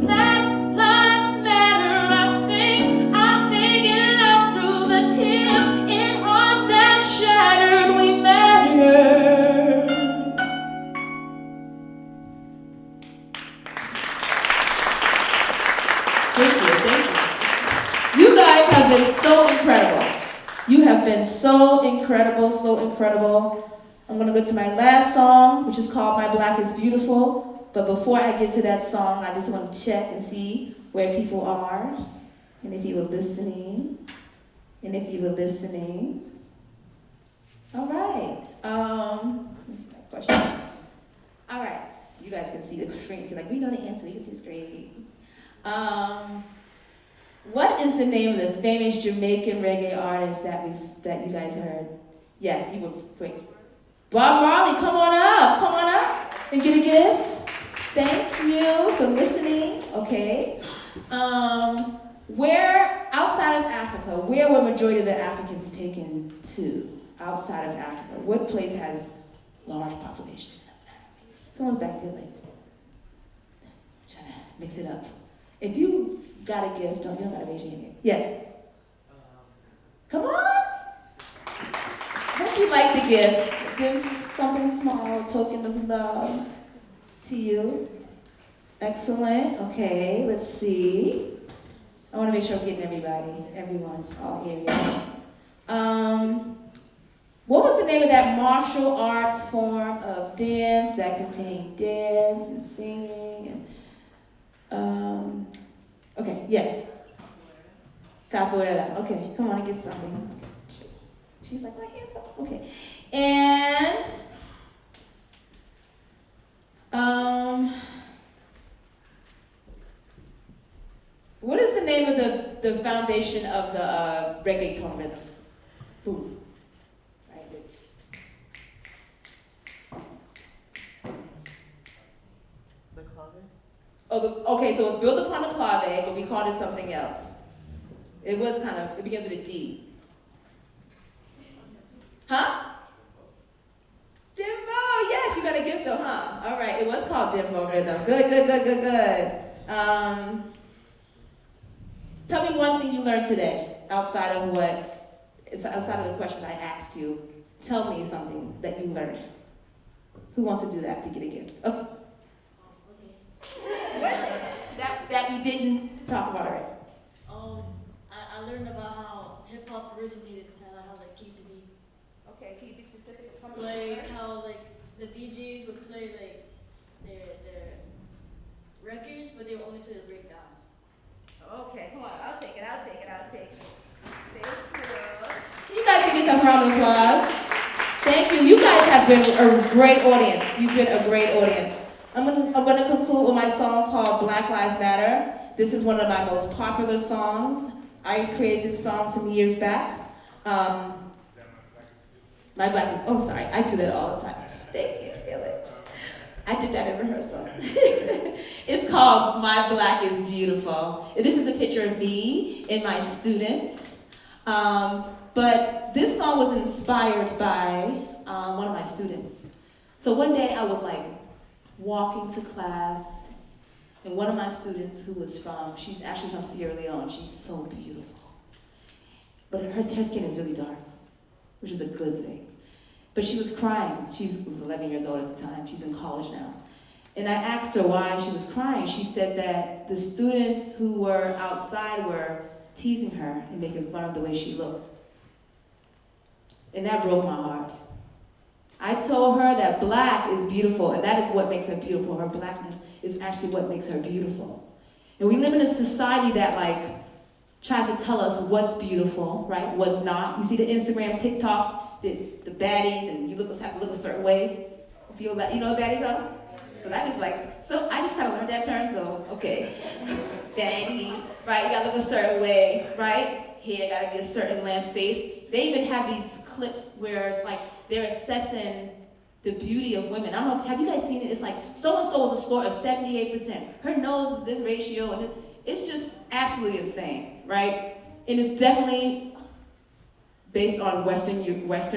Black lives matter. I sing it loud through the tears. In hearts that shattered, we matter. Thank you. You guys have been so incredible. You have been so incredible, so incredible. I'm gonna go to my last song, which is called My Black is Beautiful. But before I get to that song, I just want to check and see where people are. And if you were listening. All right. Let me see my questions. All right. You guys can see the screen. So you're like, we know the answer. We can see the screen. What is the name of the famous Jamaican reggae artist that you guys heard? Yes, you were quick. Bob Marley, come on up and get a gift. Thank you for listening. Okay. Where outside of Africa, where were majority of the Africans taken to? Outside of Africa, what place has large population? Someone's back there like trying to mix it up. If you got a gift, you don't gotta raise your hand. Yes. Come on. Hope you like the gifts. There's something small, a token of love to you. Excellent. Okay, let's see. I want to make sure I'm getting everyone, all areas. What was the name of that martial arts form of dance that contained dance and singing and okay, yes. Capoeira. Okay, come on and get something. Okay. She's like, my hands up. Okay. And what is the name of the foundation of the reggaeton rhythm? Boom. Right. The clave? Oh, okay, so it's built upon the clave, but we called it something else. It begins with a D. Huh? Dimbo, yes, you got a gift though, huh? All right, it was called Dimbo Rhythm. Good. Tell me one thing you learned today, outside of the questions I asked you. Tell me something that you learned. Who wants to do that to get a gift? Okay. That we didn't talk about already. I learned about how hip hop originated, how like came to be. Okay, can you be specific? Like how like the DJs would play like their records, but they would only play the breakdowns. Okay, come on, I'll take it. Thank you. You guys give yourself a round of applause. Thank you. You guys have been a great audience. You've been a great audience. I'm gonna conclude with my song called Black Lives Matter. This is one of my most popular songs. I created this song some years back. My black is, oh sorry, I do that all the time. Thank you, Felix. I did that in rehearsal. It's called My Black is Beautiful. This is a picture of me and my students. But this song was inspired by one of my students. So one day I was like walking to class, and one of my students she's actually from Sierra Leone, she's so beautiful. But her skin is really dark, which is a good thing. But she was crying. She was 11 years old at the time. She's in college now. And I asked her why she was crying. She said that the students who were outside were teasing her and making fun of the way she looked. And that broke my heart. I told her that black is beautiful, and that is what makes her beautiful. Her blackness is actually what makes her beautiful. And we live in a society that like tries to tell us what's beautiful, right? What's not. You see the Instagram TikToks, the baddies, and you have to look a certain way. You know what baddies are? Because I just kind of learned that term, so okay. Baddies, right? You gotta look a certain way, right? Hair gotta be a certain length, face. They even have these clips where it's like they're assessing the beauty of women. I don't know, have you guys seen it? It's like, so-and-so is a score of 78%. Her nose is this ratio, and it's just absolutely insane, right? And it's definitely based on Western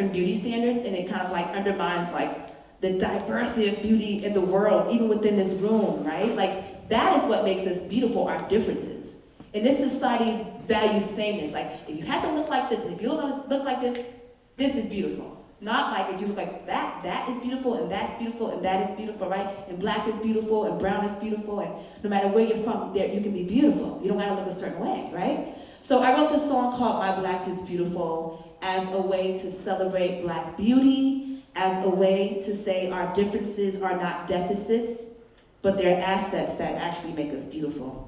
beauty standards, and it kind of like undermines like the diversity of beauty in the world, even within this room, right? Like, that is what makes us beautiful, our differences. And this society's values sameness. Like, if you have to look like this, and if you don't look like this, this is beautiful. Not like if you look like that, that is beautiful, and that's beautiful, and that is beautiful, right? And black is beautiful, and brown is beautiful, and no matter where you're from, there you can be beautiful. You don't gotta look a certain way, right? So I wrote this song called My Black is Beautiful as a way to celebrate black beauty, as a way to say our differences are not deficits, but they're assets that actually make us beautiful.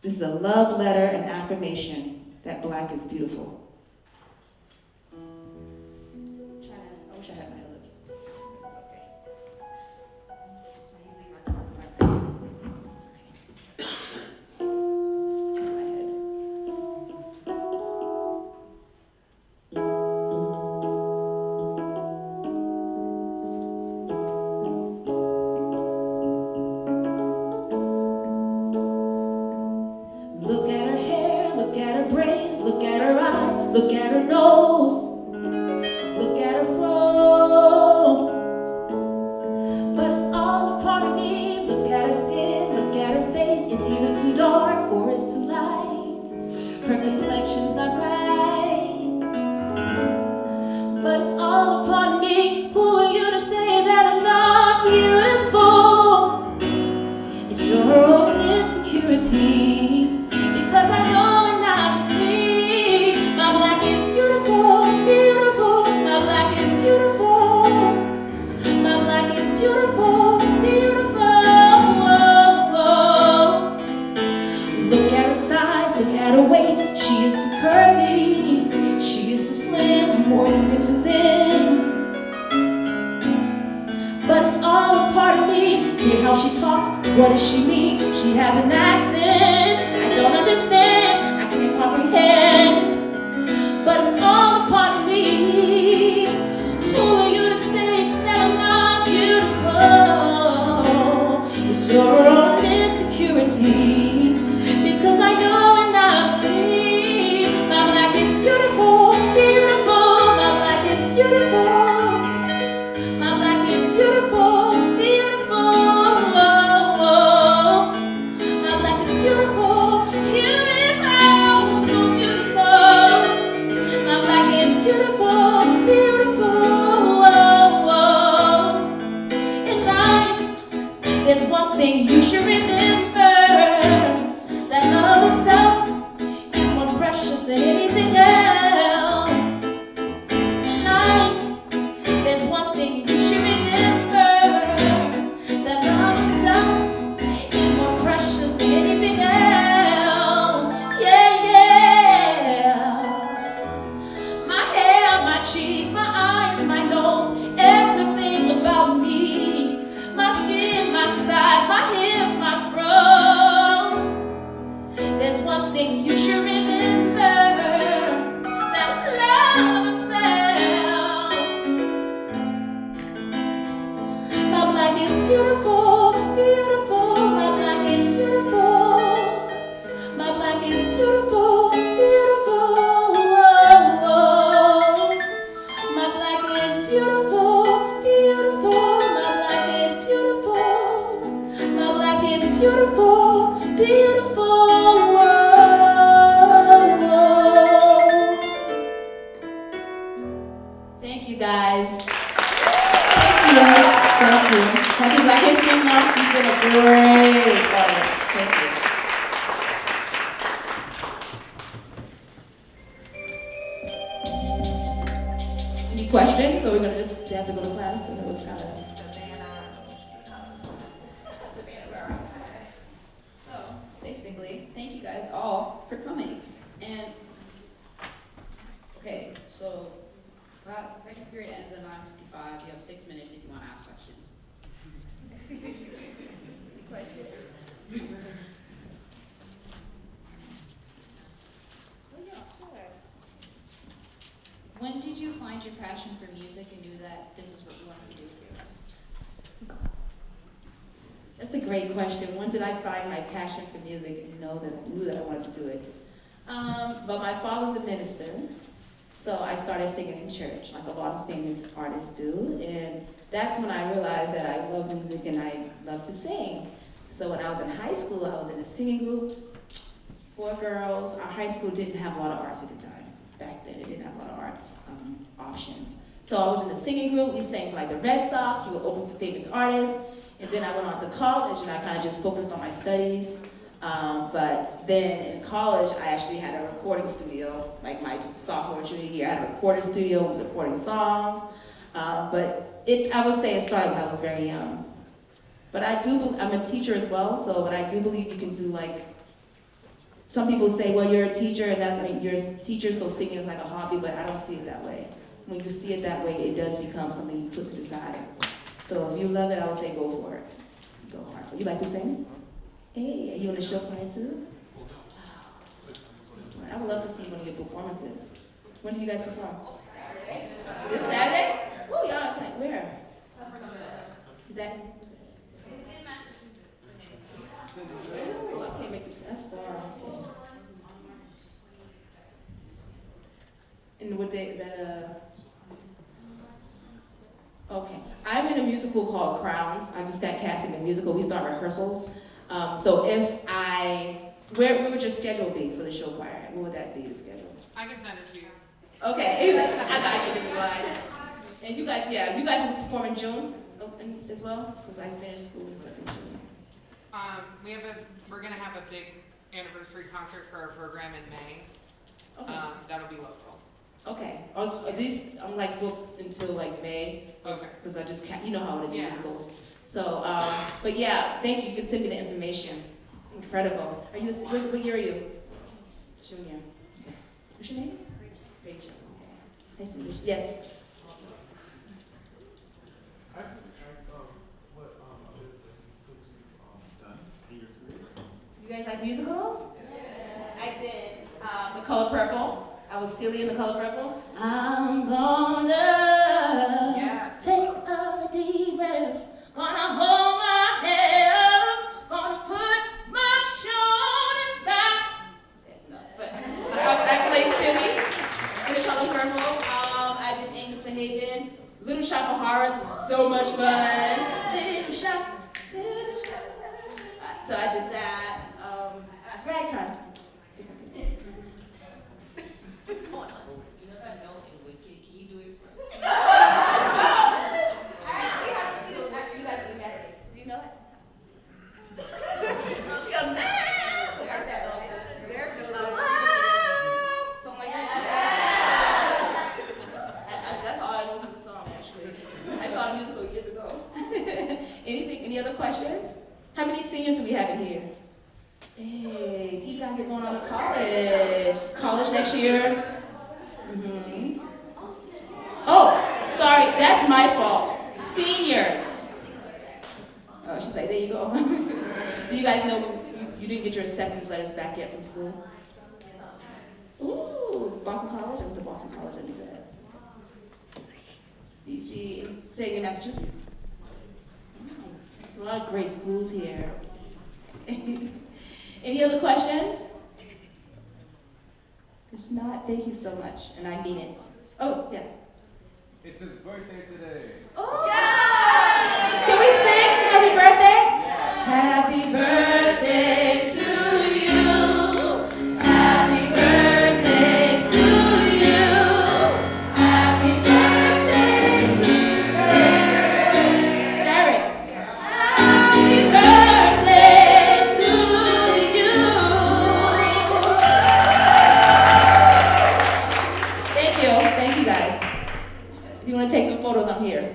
This is a love letter and affirmation that black is beautiful. I wish I had my others. It's okay. I usually not on the right side. It's okay. Turn my head. Look at her hair, look at her braids, look at her eyes, look at her nose. Look at her fro, but it's all a part of me. Look at her skin, look at her face. It's either too dark or it's too light. Her complexion's not right, but it's all a part of me. Who are you to say that I'm not beautiful? It's your own insecurity, because I know and I believe my black is beautiful, beautiful. My black is beautiful. My black is beautiful, beautiful. Look at her size, look at her weight. She is too curvy. She is too slim, or even too thin. But it's all a part of me. Hear how she talks, what does she mean? She has an accent I don't understand, I can't comprehend. But it's all a part of me. Who are you to say that I'm not beautiful? It's your own insecurity, because I know and I believe my black is beautiful, beautiful. My black is beautiful. My black is beautiful, beautiful. My black is beautiful, beautiful, so beautiful. My black is beautiful, beautiful. In life, there's one thing you should remember, that love of self is more precious than anything else. In life, there's one thing you should remember, that love of self is more precious than anything else. Yeah, yeah. My hair, my cheeks, my eyes, my nose, everything about me. My skin, my size, my hips, my fro. There's one thing you should remember, that love of self. My black is beautiful, beautiful. My black is beautiful. My black is beautiful, beautiful. My black is beautiful, beautiful. My black is beautiful. My black is beautiful, beautiful. Thank you guys. Thank you. Thank you. Happy Black History Month. question, so we're gonna just, they have to go to class, and it was kind of. So, basically, thank you guys all for coming. And, okay, so, the second period ends at 9:55. You have 6 minutes if you want to ask questions. When did you find your passion for music and knew that this is what you wanted to do? That's a great question. When did I find my passion for music and know that I knew that I wanted to do it? But my father's a minister, so I started singing in church, like a lot of famous artists do, and that's when I realized that I love music and I love to sing. So when I was in high school, I was in a singing group, 4 girls. Our high school didn't have a lot of arts at the time. Back then, it didn't have a lot of arts options. So I was in the singing group. We sang for like the Red Sox. We were open for famous artists. And then I went on to college, and I kind of just focused on my studies. But then in college, I actually had a recording studio, like my sophomore, junior year. I had a recording studio, was recording songs. But I would say it started when I was very young. But I'm a teacher as well, but I do believe you can do like, some people say, well, you're a teacher, and you're a teacher, so singing is like a hobby, but I don't see it that way. When you see it that way, it does become something you put to the side. So if you love it, I would say go for it. Go hard for it. You like to sing? Hey, are you in the show choir too? Wow. I would love to see one of your performances. When do you guys perform? Saturday. This Saturday? Oh, y'all are playing. Where? Is that? It's in Massachusetts. Oh, I can't make the, that's far. Okay. And what day, is that okay. I'm in a musical called Crowns. I just got cast in the musical. We start rehearsals. So where would your schedule be for the show choir? What would that be, the schedule? I can send it to you. Okay, I got you, Busy Line. And you guys will perform in June as well? Because I finished school in June. We're gonna have a big anniversary concert for our program in May. Okay. That'll be local. Okay. I'm like booked until like May. Okay. Because I just can't, you know how it is in musicals. So, but yeah, thank you. You can send me the information. Incredible. What year are you? Junior. Okay. What's your name? Rachel. Okay. Nice to meet you. Yes. You guys like musicals? Yes. I did. The Color Purple. I was Celia in The Color Purple. I'm gonna take a deep breath. Gonna hold my head up. Gonna put my shoulders back. That's enough. But I played Silly in The Color Purple. I did English Behaving. Little Shop of Horrors is so much fun. Little Shop. So I did that. Ragtime. Different things. What's going on? You know that note in Wicked? Can you do it for us? I actually have to see this. You guys will be mad at me. Do you know it? She goes, nah! So like that, right? Derek knows it. Something like that. That's all I know from the song, actually. I saw the musical years ago. Any other questions? How many seniors do we have in here? Hey, so you guys are going on to college. College next year? Mm-hmm. Oh, sorry, that's my fault. Seniors. Oh, she's like, there you go. Do you guys know you didn't get your acceptance letters back yet from school? Ooh, Boston College? I went to Boston College, I knew that. BC, saying in Massachusetts. There's a lot of great schools here. Any other questions? If not, thank you so much, and I mean it. Oh, yeah. It's his birthday today. Oh! Yeah. Can we sing happy birthday? Happy birthday to you. Happy birthday to you. Happy birthday to Derek. Happy birthday to you. Thank you guys. If you want to take some photos, I'm here.